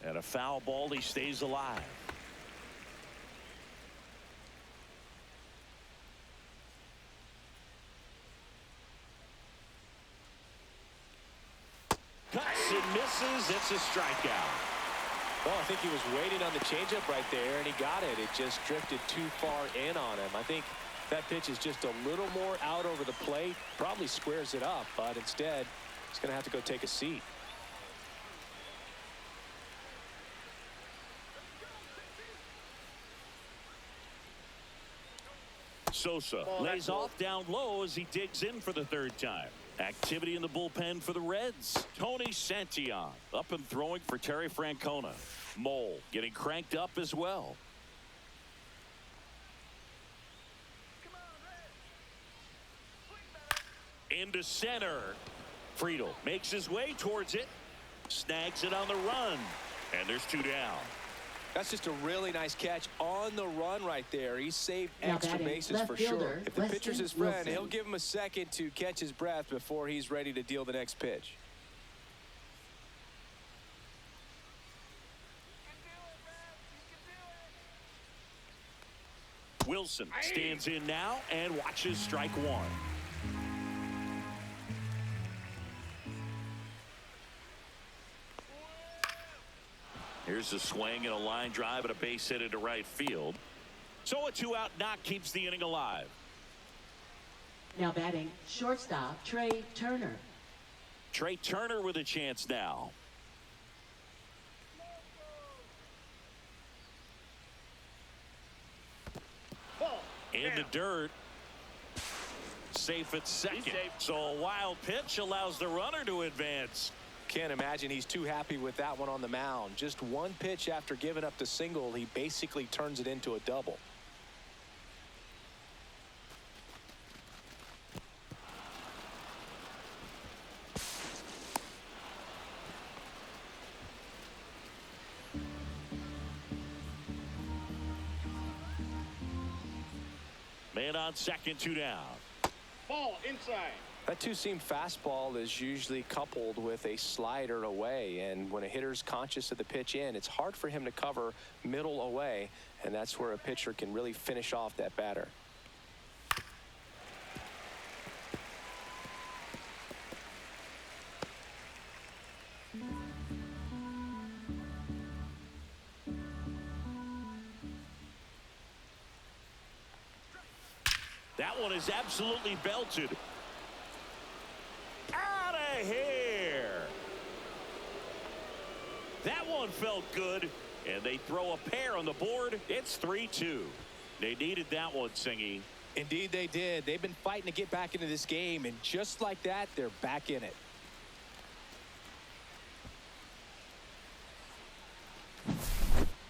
And a foul ball, he stays alive. Cuts and misses. It's a strikeout. Well, I think he was waiting on the changeup right there, and he got it. It just drifted too far in on him. I think that pitch is just a little more out over the plate. Probably squares it up, but instead, he's going to have to go take a seat. Sosa lays off down low as he digs in for the 3rd time. Activity in the bullpen for the Reds. Tony Santillan up and throwing for Terry Francona. Mole getting cranked up as well. Into center. Friedel makes his way towards it. Snags it on the run. And there's 2 down. That's just a really nice catch on the run right there. He saved Now extra batting, bases left for fielder, sure. If the Weston pitcher's his friend, Wilson. he'll give him a second to catch his breath before he's ready to deal the next pitch. Wilson stands in now and watches strike 1. Here's a swing and a line drive and a base hit into right field. So a 2-out knock keeps the inning alive. Now batting, shortstop, Trey Turner. Trey Turner with a chance now. In the dirt. Safe at second. So a wild pitch allows the runner to advance. Can't imagine he's too happy with that one on the mound. Just one pitch after giving up the single, he basically turns it into a double. Man on second, 2 down. Ball inside. That 2-seam fastball is usually coupled with a slider away, and when a hitter's conscious of the pitch in, it's hard for him to cover middle away, and that's where a pitcher can really finish off that batter. That one is absolutely belted. Out of here. That one felt good, and they throw a pair on the board. It's 3-2. They needed that one, Singy. Indeed they did. They've been fighting to get back into this game, and just like that, they're back in it.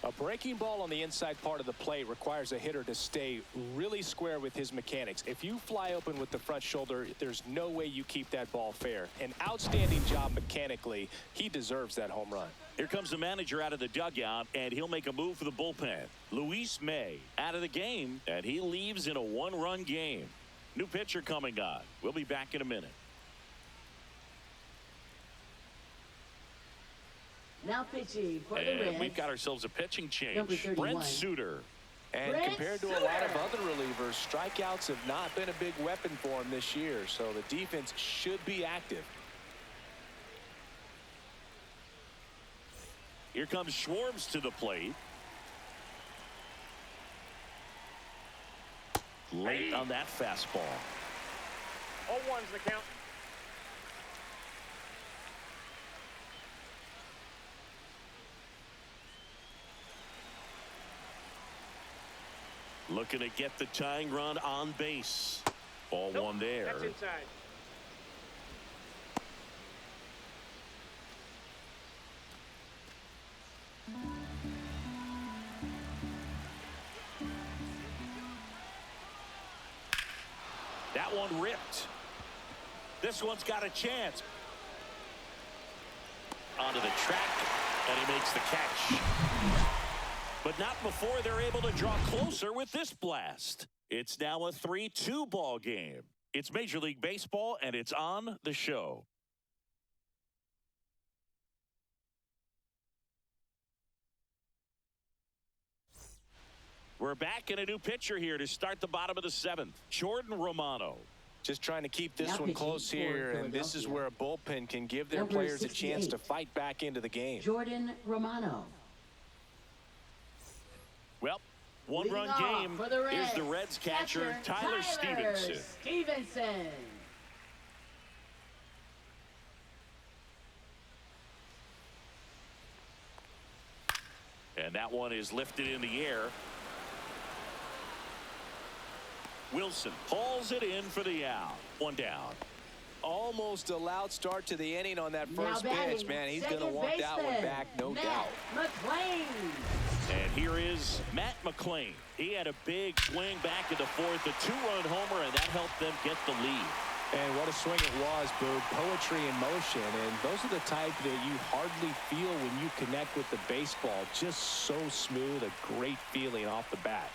A breaking ball on the inside part of the plate requires a hitter to stay really square with his mechanics. If you fly open with the front shoulder, there's no way you keep that ball fair. An outstanding job mechanically. He deserves that home run. Here comes the manager out of the dugout, and he'll make a move for the bullpen. Luis May out of the game, and he leaves in a one-run game. New pitcher coming on. We'll be back in a minute. Now pitching for the Reds. And we've got ourselves a pitching change. Number 31. Brent Suter. And Brent compared to a lot of other relievers, strikeouts have not been a big weapon for him this year, so the defense should be active. Here comes Schwartz to the plate. Late on that fastball. 0-1's the count. Looking to get the tying run on base. Ball one there. That's inside. That one ripped. This one's got a chance. Onto the track, and he makes the catch. But not before they're able to draw closer with this blast. It's now a 3-2 ball game. It's Major League Baseball, and it's on the show. We're back in a new pitcher here to start the bottom of the seventh. Jordan Romano. Just trying to keep this Now one pitching close for here, and this is Philadelphia. where a bullpen can give their Number players a chance 68. to fight back into the game. Jordan Romano. Well, one-run Leading off game. for the Reds. Here's the Reds catcher, Tyler Stevenson. Stevenson. And that one is lifted in the air. Wilson hauls it in for the out. One down. Almost a loud start to the inning on that Now first batting, pitch. Man, he's going to second want that one baseman, back, no Matt doubt. McClain. And here is Matt McClain. He had a big swing back in the fourth, a two-run homer, and that helped them get the lead. And what a swing it was, Boog. Poetry in motion. And those are the type that you hardly feel when you connect with the baseball. Just so smooth, a great feeling off the bat.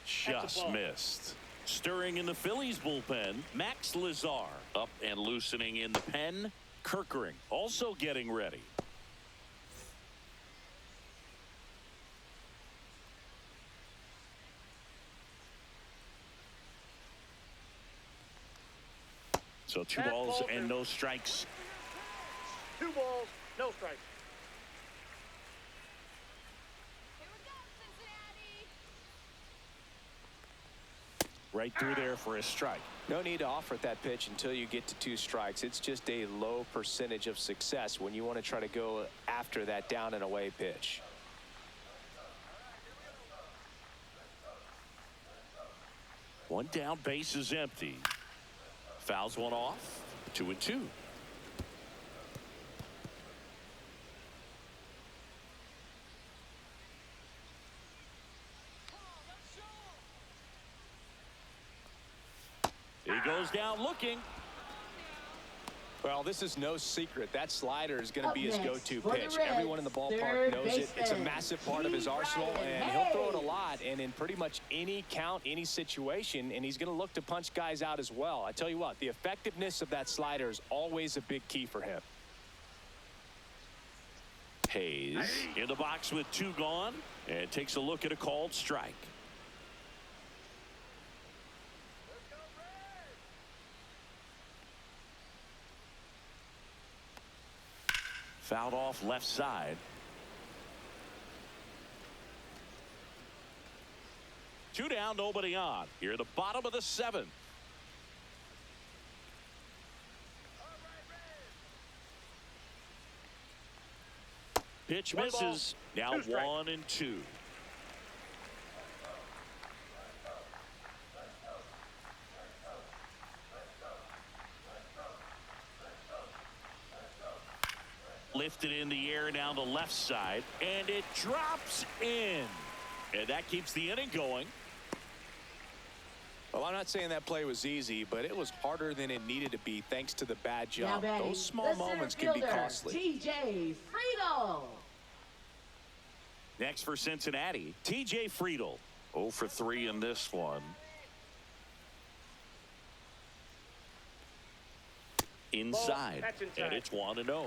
Just missed. Stirring in the Phillies bullpen, Max Lazar up and loosening in the pen. Kirkering also getting ready. So two balls and no strikes. 2 balls, no strikes. Here we go, Cincinnati. Right through there for a strike. No need to offer at that pitch until you get to 2 strikes. It's just a low percentage of success when you want to try to go after that down and away pitch. One down, base is empty. Fouls one off. 2-2. He goes down looking. Well, this is no secret. That slider is going to Up be his next go-to for the pitch. Reds, Everyone in the ballpark third knows it. It's a baseman, massive part of his Steve arsenal, Ryan. and he'll throw it a Hey! lot and in pretty much any count, any situation, and he's going to look to punch guys out as well. I tell you what, the effectiveness of that slider is always a big key for him. Hayes in the box with 2 gone and takes a look at a called strike. Fouled off left side. 2 down, nobody on. Here at the bottom of the 7th. Pitch misses. Now 1-2. Lifted in the air down the left side, and it drops in. And that keeps the inning going. Well, I'm not saying that play was easy, but it was harder than it needed to be thanks to the bad job. Those small moments can be costly. TJ Friedel. Next for Cincinnati, TJ Friedel. 0 for 3 in this one. Inside, and it's 1-0.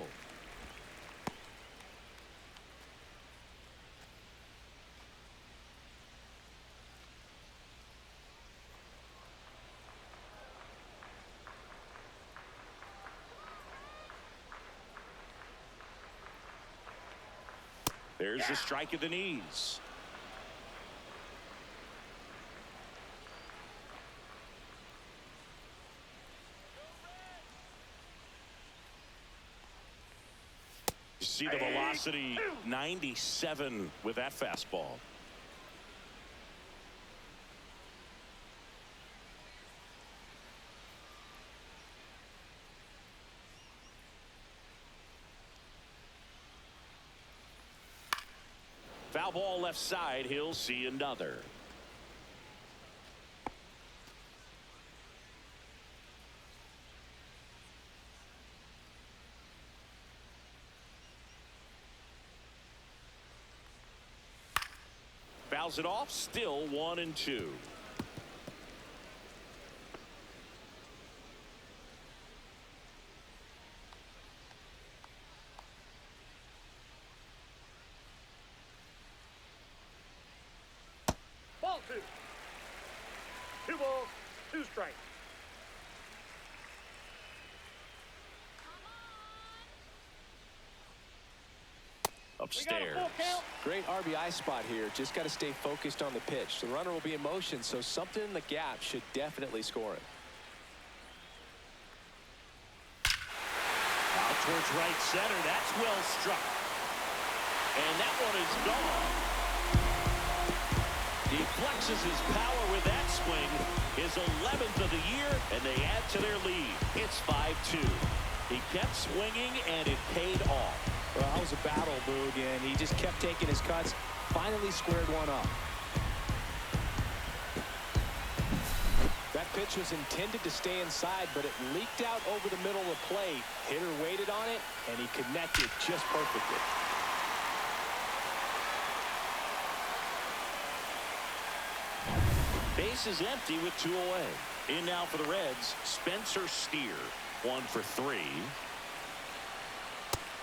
There's the strike at the knees. You see the velocity 97 with that fastball. Foul ball left side. He'll see another. Fouls it off. Still 1-2. Ball 2. 2 balls, 2 strikes. Upstairs. Great RBI spot here. Just got to stay focused on the pitch. The runner will be in motion, so something in the gap should definitely score it. Out towards right center. That's well struck. And that one is gone. He flexes his power with that swing. His 11th of the year, and they add to their lead. It's 5-2. He kept swinging, and it paid off. Well, that was a battle, Boog, and he just kept taking his cuts. Finally squared one up. That pitch was intended to stay inside, but it leaked out over the middle of the plate. Hitter waited on it, and he connected just perfectly. Base is empty with 2 away. In now for the Reds, Spencer Steer. 1 for 3.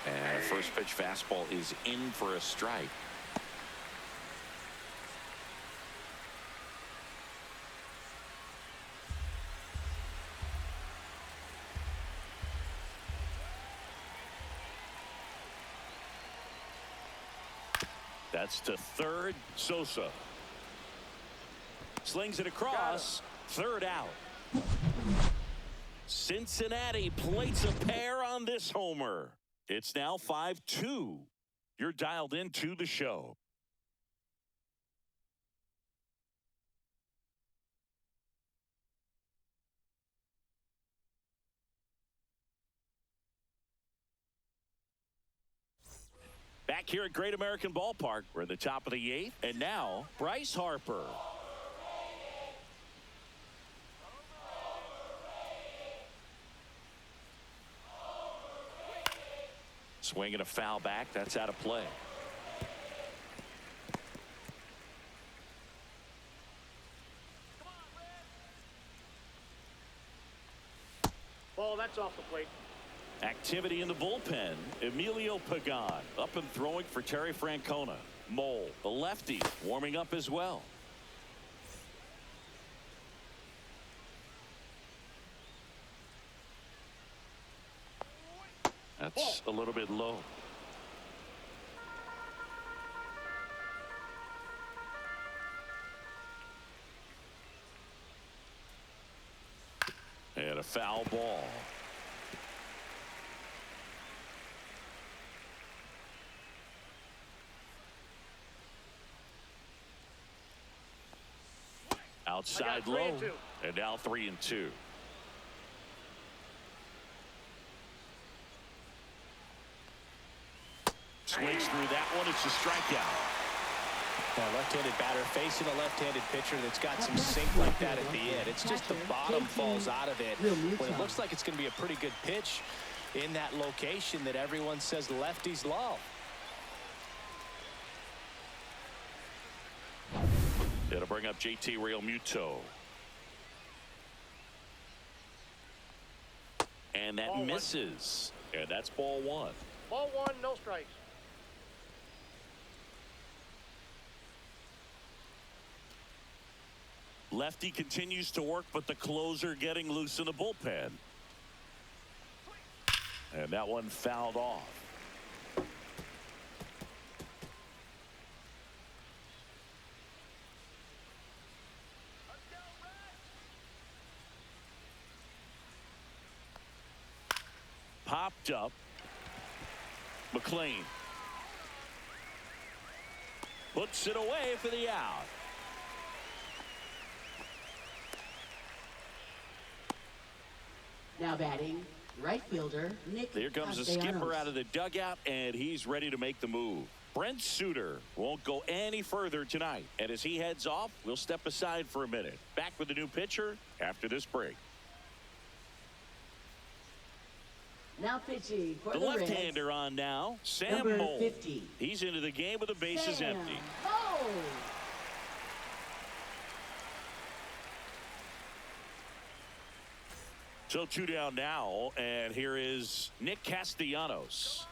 And a first pitch fastball is in for a strike. That's to third. Sosa slings it across. Third out. Cincinnati plates a pair on this homer. It's now 5-2. You're dialed into the show. Back here at Great American Ballpark, we're at the top of the 8th, and now Bryce Harper. Swinging a foul back. That's out of play. Ball, that's off the plate. Activity in the bullpen. Emilio Pagan up and throwing for Terry Francona. Mole, the lefty, warming up as well. That's a little bit low. foul ball. Outside low, and now 3-2. Swings through that one. It's a strikeout. A left-handed batter facing a left-handed pitcher that's got some sink like that at the end. It's just the bottom falls out of it when it looks like it's going to be a pretty good pitch in that location that everyone says lefties love. It'll bring up JT Realmuto. And that Ball misses. And that's ball one. Ball one, no strikes. Lefty continues to work, but the closer getting loose in the bullpen. And that one fouled off. Popped up. McLean puts it away for the out. Now batting, right fielder Nick. There comes the skipper out of the dugout, and he's ready to make the move. Brent Suter won't go any further tonight. And as he heads off, we'll step aside for a minute. Back with the new pitcher after this break. Now pitching for The the left-hander Reds, on now, Sam number Moll. 50. He's into the game with the bases Sam empty. Moll. So 2 down now, and here is Nick Castellanos.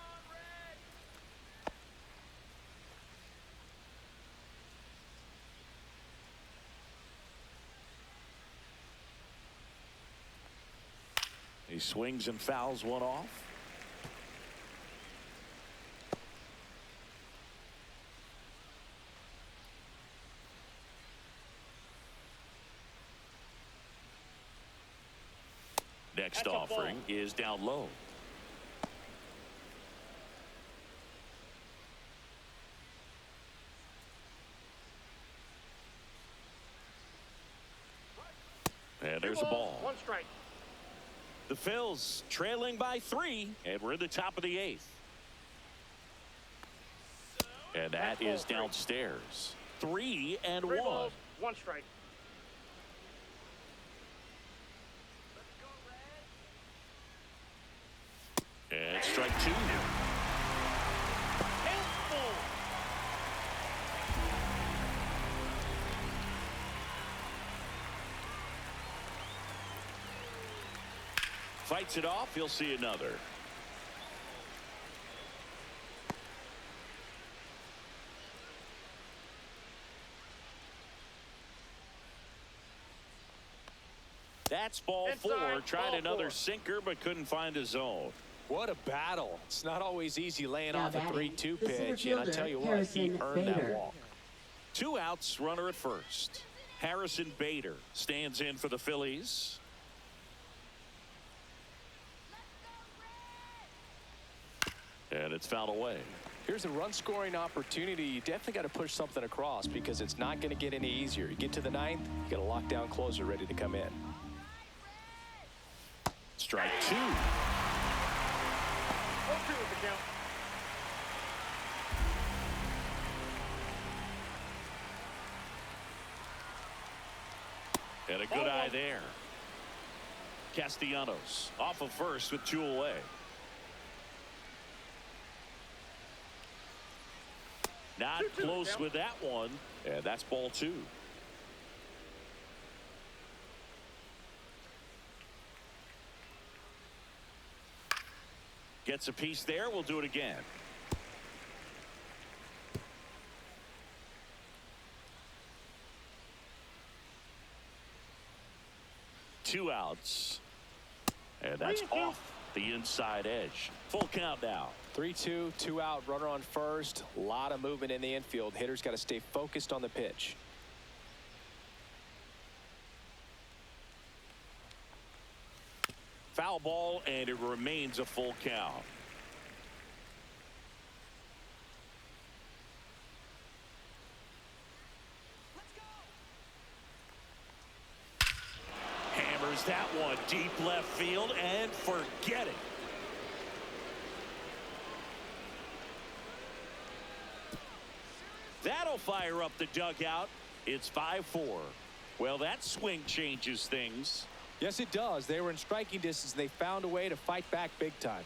He swings and fouls one off. Next offering is down low. And there's a ball. One strike. The Phils trailing by 3, and we're in the top of the 8th. And that is downstairs. 3-1. Three balls, one strike. And strike 2. Fights it off. He'll see another. That's ball 4. Tried another sinker, but couldn't find a zone. What a battle. It's not always easy laying Now off a batting, 3-2 the pitch, center and I tell you fielder, what, he Harrison earned that Bader. walk. 2 outs, runner at first. Harrison Bader stands in for the Phillies. And it's fouled away. Here's a run-scoring opportunity. You definitely got to push something across because it's not going to get any easier. You get to the 9th, you got a lockdown closer ready to come in. Strike 2. 0-2 with the count. And a good eye there. Castellanos off of first with 2 away. Not close with that one, and that's ball 2. Gets a piece there. We'll do it again. Two outs, and that's off the inside edge. Full count now. 3-2, 2 out, runner on first. A lot of movement in the infield. Hitters got to stay focused on the pitch. foul ball, and it remains a full count. Hammers that one deep left field, and forget it. That'll fire up the dugout. It's 5-4. Well, that swing changes things. Yes, it does. They were in striking distance. They found a way to fight back big time.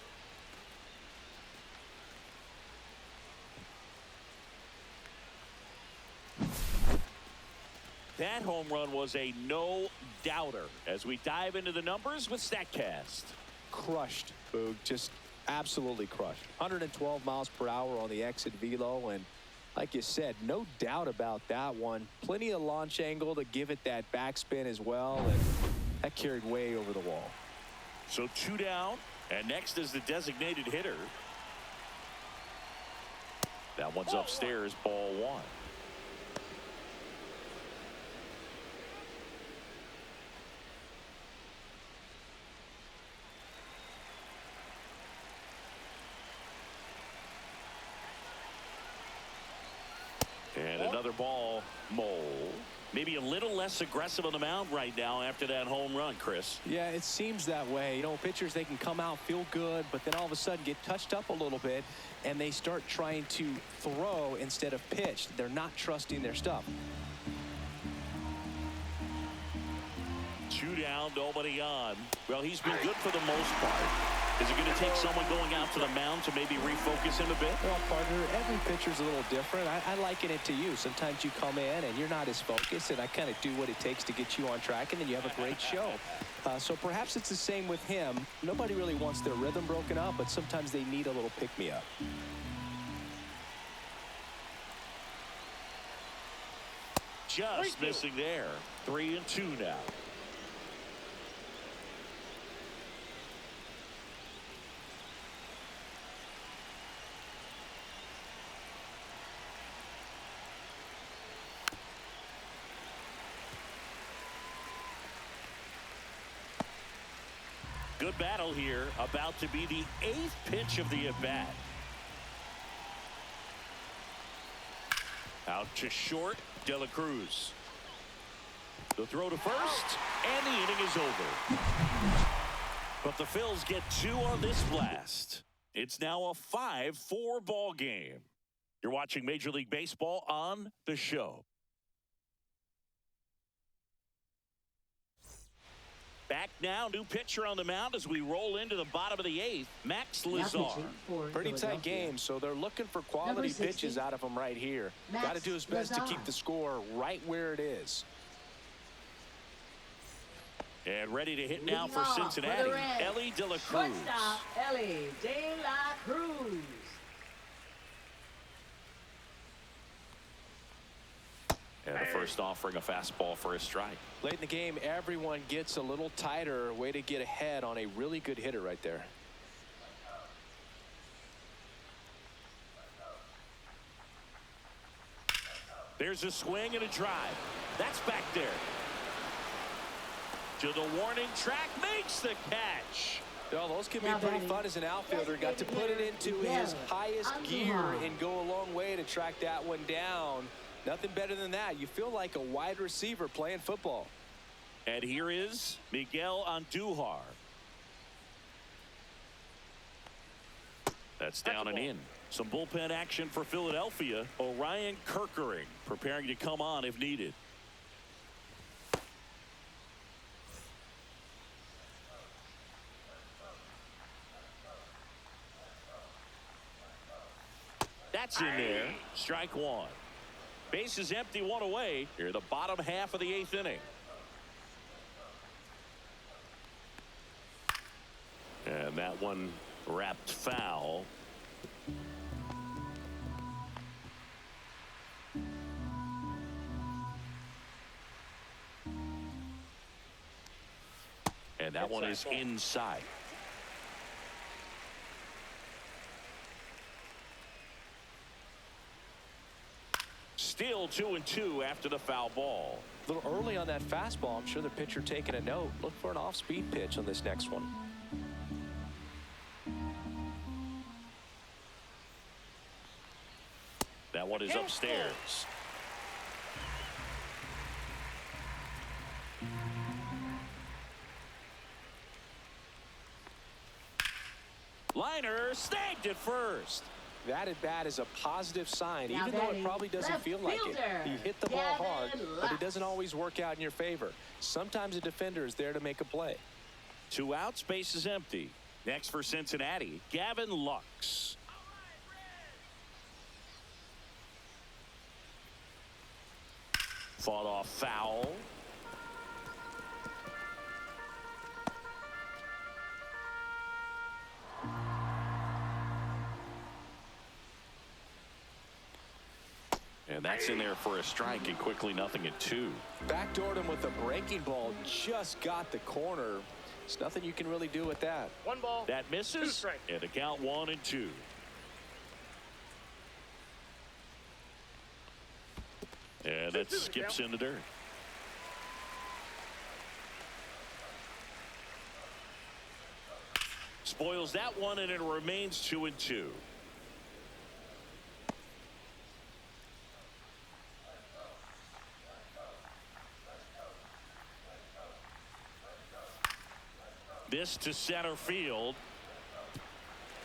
That home run was a no-doubter as we dive into the numbers with StatCast. Crushed, Boog. Just absolutely crushed. 112 miles per hour on the exit velo, and like you said, no doubt about that one. Plenty of launch angle to give it that backspin as well, and that carried way over the wall. So 2 down, and next is the designated hitter. That one's upstairs, ball 1. And another ball, Mole. Maybe a little less aggressive on the mound right now after that home run, Chris. Yeah, it seems that way. You know, pitchers, they can come out, feel good, but then all of a sudden get touched up a little bit, and they start trying to throw instead of pitch. They're not trusting their stuff. 2 down, nobody on. Well, he's been good for the most part. Is it going to take someone going out to the mound to maybe refocus him a bit? Well, partner, every pitcher's a little different. I liken it to you. Sometimes you come in and you're not as focused, and I kind of do what it takes to get you on track, and then you have a great show. So perhaps it's the same with him. Nobody really wants their rhythm broken up, but sometimes they need a little pick-me-up. Just missing there. 3-2 now. Good battle here, about to be the 8th pitch of the at-bat. Out to short, De La Cruz. The throw to first, and the inning is over. But the Phils get 2 on this blast. It's now a 5-4 ball game. You're watching Major League Baseball on The Show. Back now, new pitcher on the mound as we roll into the bottom of the 8th, Max Lazar. Pretty tight game, so they're looking for quality pitches out of him right here. Got to do his best to keep the score right where it is. And ready to hit now for Cincinnati, Ellie De La Cruz. Shortstop, Ellie De La Cruz. And the first offering, a fastball for a strike. Late in the game, everyone gets a little tighter. Way to get ahead on a really good hitter right there. There's a swing and a drive. That's back there. To the warning track, makes the catch. Well, those can be pretty fun as an outfielder. Got to put it into his highest gear and go a long way to track that one down. Nothing better than that. You feel like a wide receiver playing football. And here is Miguel Andujar. That's down and in. Some bullpen action for Philadelphia. Orion Kerkering preparing to come on if needed. That's in there. Strike 1. Base is empty, 1 away. Here, the bottom half of the 8th inning. And that one wrapped foul. And that one is inside. Still 2-2 after the foul ball. A little early on that fastball. I'm sure the pitcher taking a note. Look for an off-speed pitch on this next one. That one is upstairs. Liner snagged at first. That at bat is a positive sign, even though it probably doesn't feel like it. You hit the ball hard, but it doesn't always work out in your favor. Sometimes a defender is there to make a play. 2 outs, base is empty. Next for Cincinnati, Gavin Lux. Fought off foul. And that's in there for a strike, and quickly 0-2. Backdoored him with a breaking ball, just got the corner. There's nothing you can really do with that. 1 ball. That misses, and the count 1-2. And that skips in the dirt. Spoils that one, and it remains 2-2. This to center field,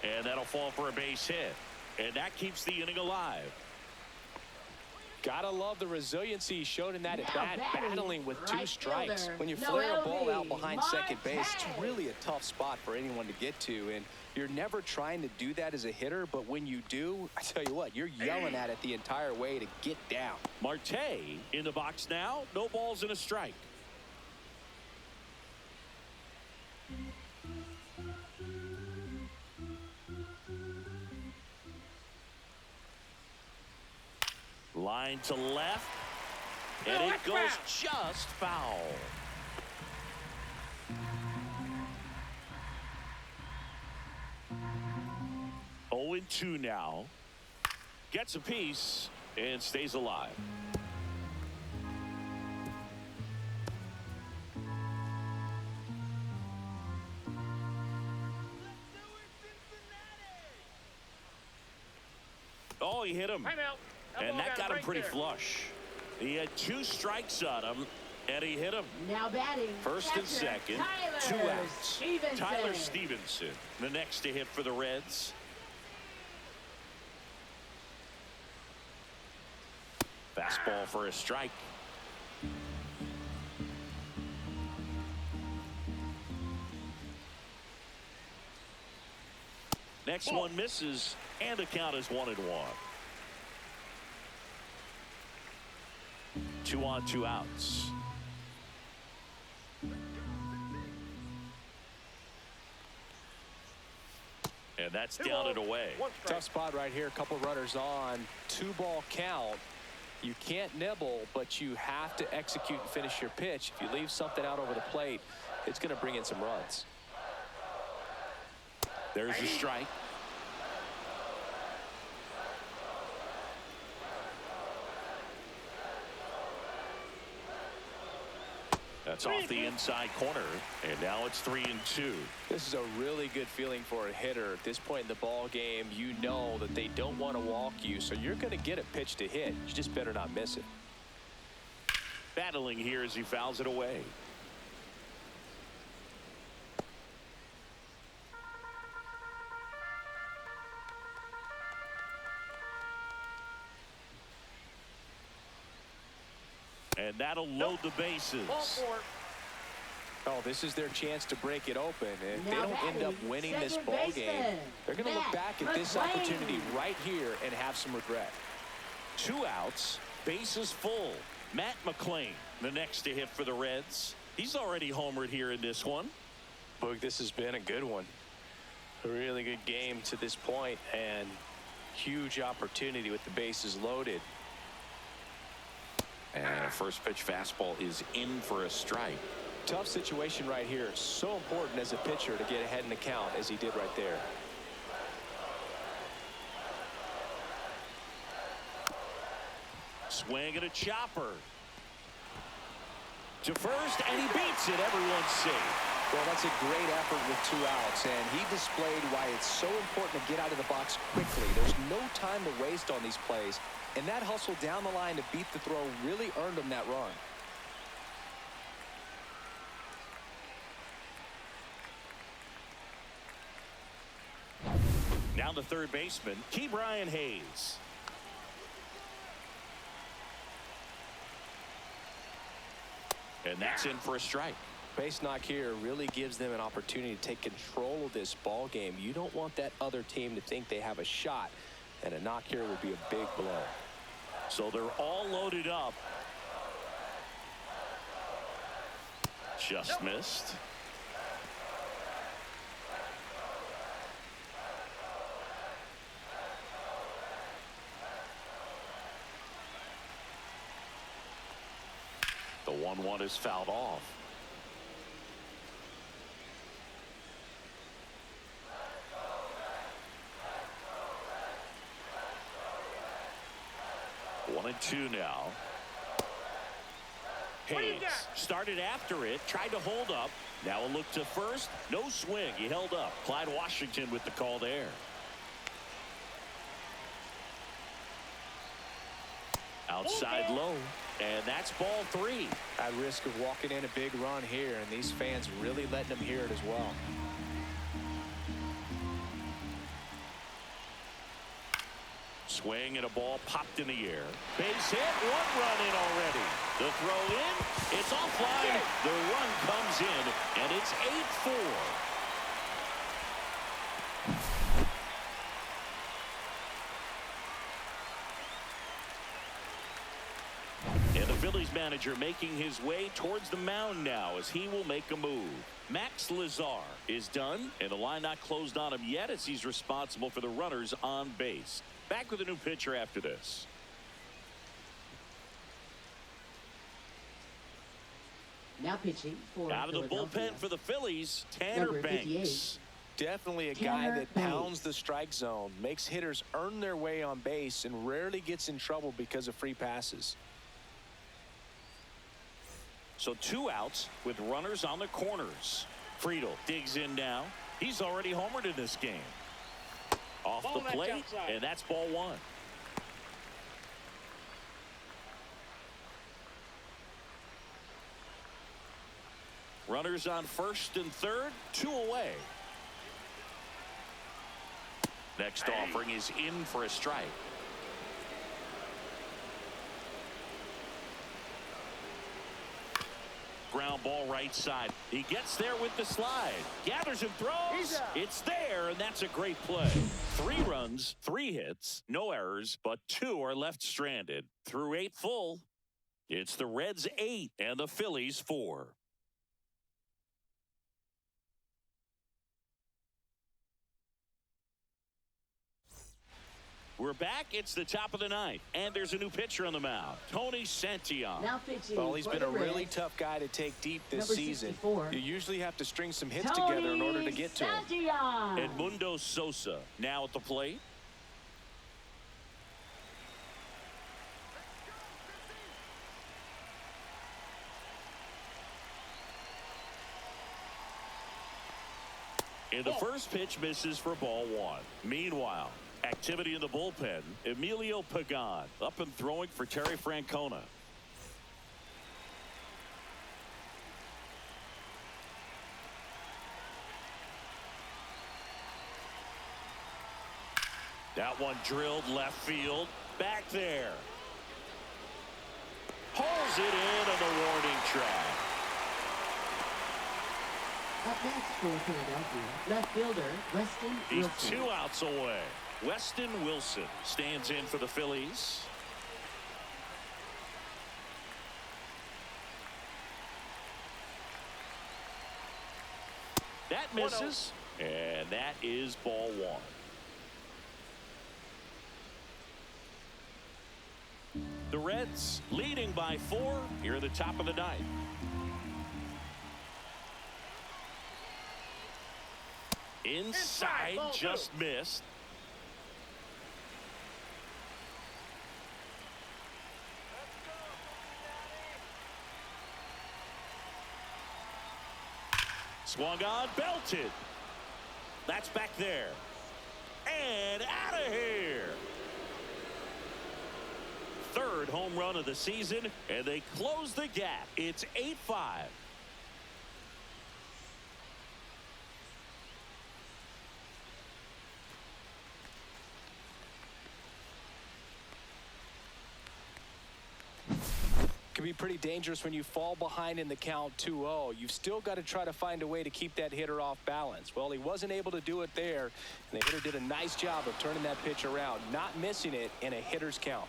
and that'll fall for a base hit, and that keeps the inning alive. Gotta love the resiliency he showed in that at bat, battling with 2 strikes. When you flare a ball out behind second base, it's really a tough spot for anyone to get to, and you're never trying to do that as a hitter, but when you do, I tell you what, you're yelling at it the entire way to get down. Marte in the box now, no balls and a strike. Line to left, and it goes just foul. Oh, 0-2 now. Gets a piece and stays alive. Oh, he hit him. And that got him pretty flush. He had 2 strikes on him, and he hit him. Now batting. First and second, 2 outs. Tyler Stevenson, the next to hit for the Reds. Fastball for a strike. Next one misses, and the count is 1-1. 2 on, 2 outs. And that's down and away. Tough spot right here. A couple runners on. 2-ball count. You can't nibble, but you have to execute and finish your pitch. If you leave something out over the plate, it's going to bring in some runs. There's a strike. That's off the inside corner, and now it's 3-2. This is a really good feeling for a hitter. At this point in the ball game, you know that they don't want to walk you, so you're going to get a pitch to hit. You just better not miss it. Battling here as he fouls it away. And that'll load the bases. Oh, this is their chance to break it open. And if they don't end up winning this ball game, they're going to look back at this opportunity right here and have some regret. 2 outs, bases full. Matt McClain, the next to hit for the Reds. He's already homered here in this one. Boog, this has been a good one. A really good game to this point, and huge opportunity with the bases loaded. And a first pitch fastball is in for a strike. Tough situation right here. So important as a pitcher to get ahead in the count as he did right there. Swing and a chopper. To first, and he beats it. Everyone's safe. Well, that's a great effort with 2 outs, and he displayed why it's so important to get out of the box quickly. There's no time to waste on these plays, and that hustle down the line to beat the throw really earned him that run. Now the third baseman, Brian Hayes. And that's in for a strike. Base knock here really gives them an opportunity to take control of this ball game. You don't want that other team to think they have a shot, and a knock here would be a big blow. So they're all loaded up. Just missed. The 1-1 is fouled off. One and two now. Hayes started after it, tried to hold up. Now a look to first. No swing. He held up. Clyde Washington with the call there. Outside low. And that's ball 3. At risk of walking in a big run here, and these fans really letting them hear it as well. Swing and a ball popped in the air. Base hit, 1 run in already. The throw in, it's offline. The run comes in, and it's 8-4. And the Phillies manager making his way towards the mound now as he will make a move. Max Lazar is done, and the line not closed on him yet as he's responsible for the runners on base. Back with a new pitcher after this. Now pitching for out of the bullpen for the Phillies, Tanner Banks. Definitely a guy that pounds the strike zone, makes hitters earn their way on base, and rarely gets in trouble because of free passes. So 2 outs with runners on the corners. Friedel digs in now. He's already homered in this game. Off the plate, and that's ball 1. Runners on first and third, 2 away. Next offering is in for a strike. Ground ball right side. He gets there with the slide. Gathers and throws. It's there, and that's a great play. 3 runs, 3 hits, no errors, but 2 are left stranded. Through 8 full, it's the Reds 8 and the Phillies 4. We're back. It's the top of the 9th, and there's a new pitcher on the mound, Tony Santillan. Now pitching. Well, he's been a really tough guy to take deep this season. You usually have to string some hits together in order to get to him. Edmundo Sosa now at the plate. And the first pitch misses for ball 1. Meanwhile, activity in the bullpen. Emilio Pagan up and throwing for Terry Francona. That one drilled left field. Back there. Pulls it in on the warning track. Up next for Philadelphia, left fielder Weston Wilson. He's 2 outs away. Weston Wilson stands in for the Phillies. That misses, and that is ball 1. The Reds leading by 4 here at the top of the 9th. Inside, just missed. Swung on, belted. That's back there. And out of here. Third home run of the season, and they close the gap. It's 8-5. Can be pretty dangerous when you fall behind in the count 2-0. You've still got to try to find a way to keep that hitter off balance. Well, he wasn't able to do it there, and the hitter did a nice job of turning that pitch around, not missing it in a hitter's count.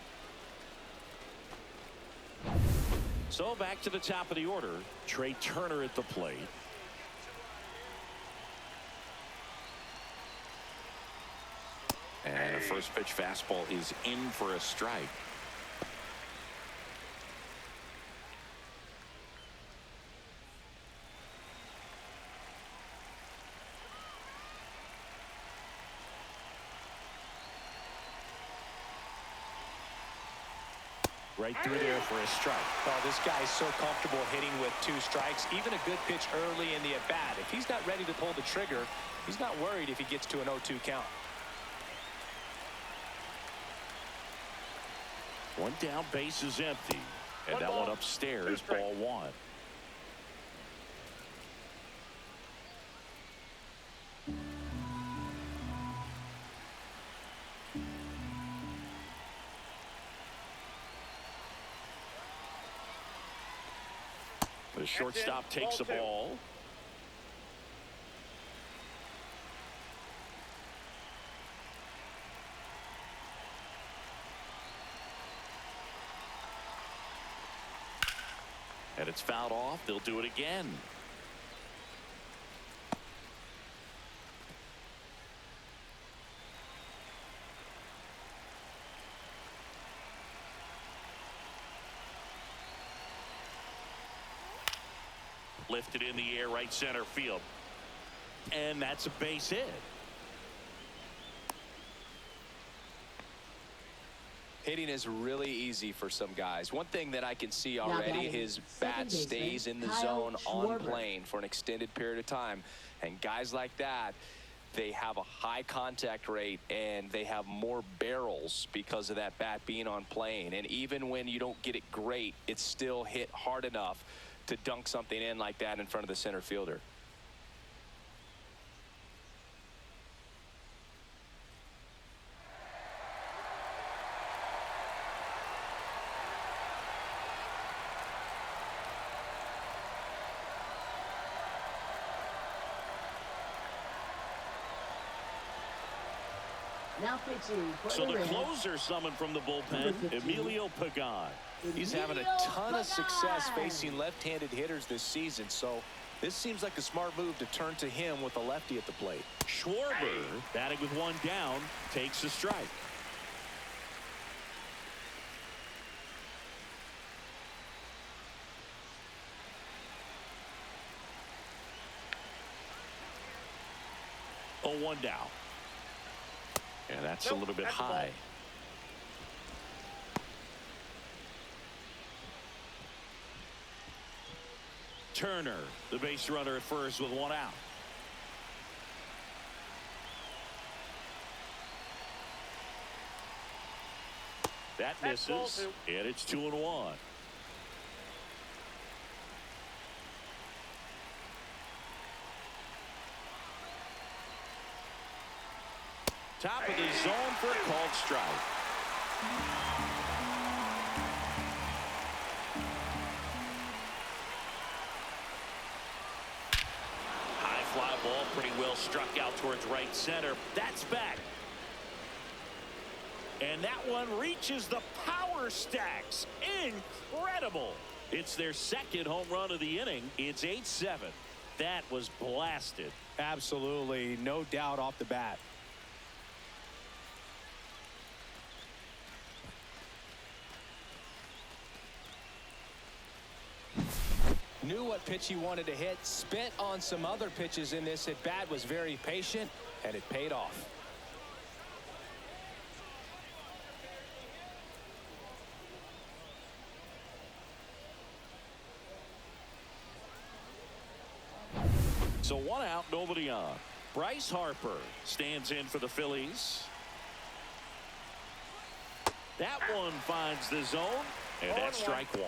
So back to the top of the order. Trey Turner at the plate. And a first pitch fastball is in for a strike. Right through there for a strike. Oh, this guy's so comfortable hitting with 2 strikes. Even a good pitch early in the at-bat. If he's not ready to pull the trigger, he's not worried if he gets to an 0-2 count. One down, base is empty. And that one upstairs, ball 1. The shortstop takes the ball. And it's fouled off. They'll do it again. Lifted in the air, right center field. And that's a base hit. Hitting is really easy for some guys. One thing that I can see already, his bat stays in the zone on plane for an extended period of time. And guys like that, they have a high contact rate and they have more barrels because of that bat being on plane. And even when you don't get it great, it's still hit hard enough to dunk something in like that in front of the center fielder. Now pitching for So the Reds, closer summoned from the bullpen, Emilio Pagan. He's having a ton of success facing left-handed hitters this season, so this seems like a smart move to turn to him with a lefty at the plate. Schwarber, batting with 1 down, takes the strike. Oh, 1 down. And that's a little bit high. Turner, the base runner at first with 1 out. That misses, and it's 2-1. Top of the zone for a called strike. High fly ball, pretty well struck out towards right center. That's back. And that one reaches the power stacks. Incredible. It's their second home run of the inning. It's 8-7. That was blasted. Absolutely, no doubt off the bat. Knew what pitch he wanted to hit, spent on some other pitches in this at bat, was very patient, and it paid off. So 1 out, nobody on. Bryce Harper stands in for the Phillies. That one finds the zone, and that's strike 1.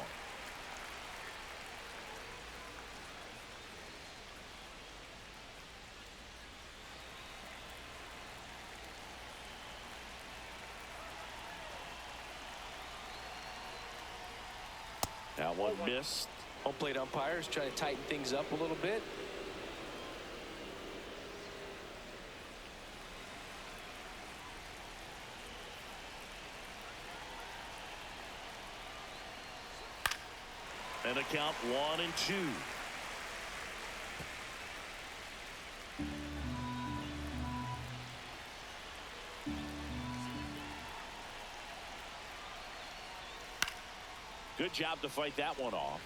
That one missed. Home plate umpires trying to tighten things up a little bit. And a count 1-2. Good job to fight that one off.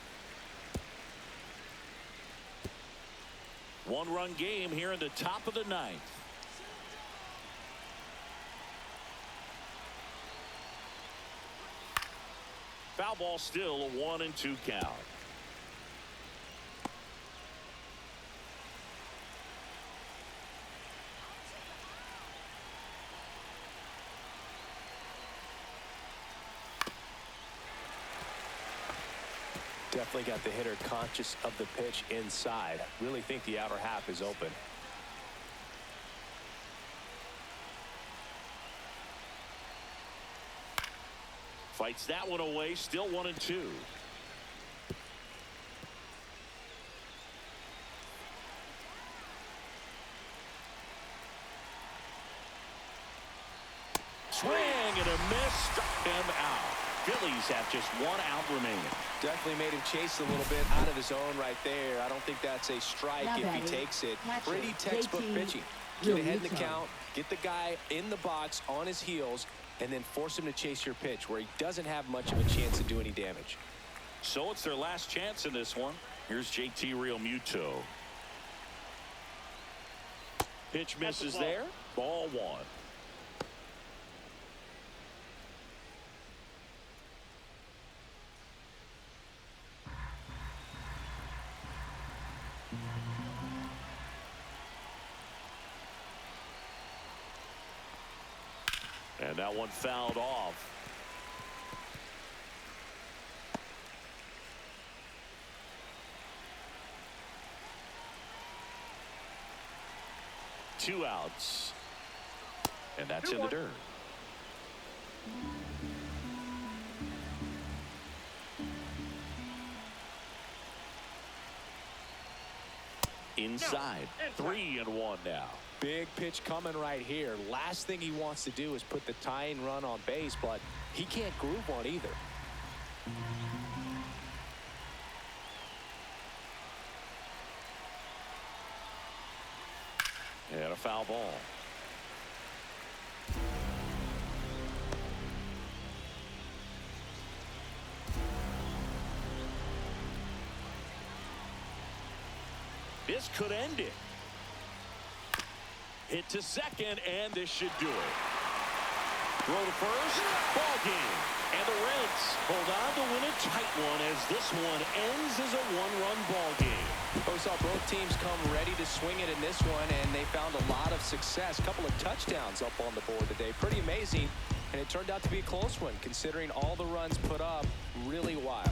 1-run game here in the top of the 9th. Foul ball, still a 1-2 count. Definitely got the hitter conscious of the pitch inside. Really think the outer half is open. Fights that one away, still 1-2. Swing and a miss, struck him out. Phillies have just 1 out remaining. Definitely made him chase a little bit out of his zone right there. I don't think that's a strike if he takes it. Pretty textbook pitching. Get ahead in the count, get the guy in the box on his heels, and then force him to chase your pitch where he doesn't have much of a chance to do any damage. So it's their last chance in this one. Here's JT Realmuto. Pitch misses there. Ball 1. And that one fouled off. Two outs. And that's in the dirt. Inside. 3-1 now. Big pitch coming right here. Last thing he wants to do is put the tying run on base, but he can't groove one either. And a foul ball. This could end it. Hit to second, and this should do it. Throw to first, ball game. And the Reds hold on to win a tight one as this one ends as a 1-run ball game. We saw both teams come ready to swing it in this one, and they found a lot of success. A couple of touchdowns up on the board today. Pretty amazing, and it turned out to be a close one considering all the runs put up. Really wild.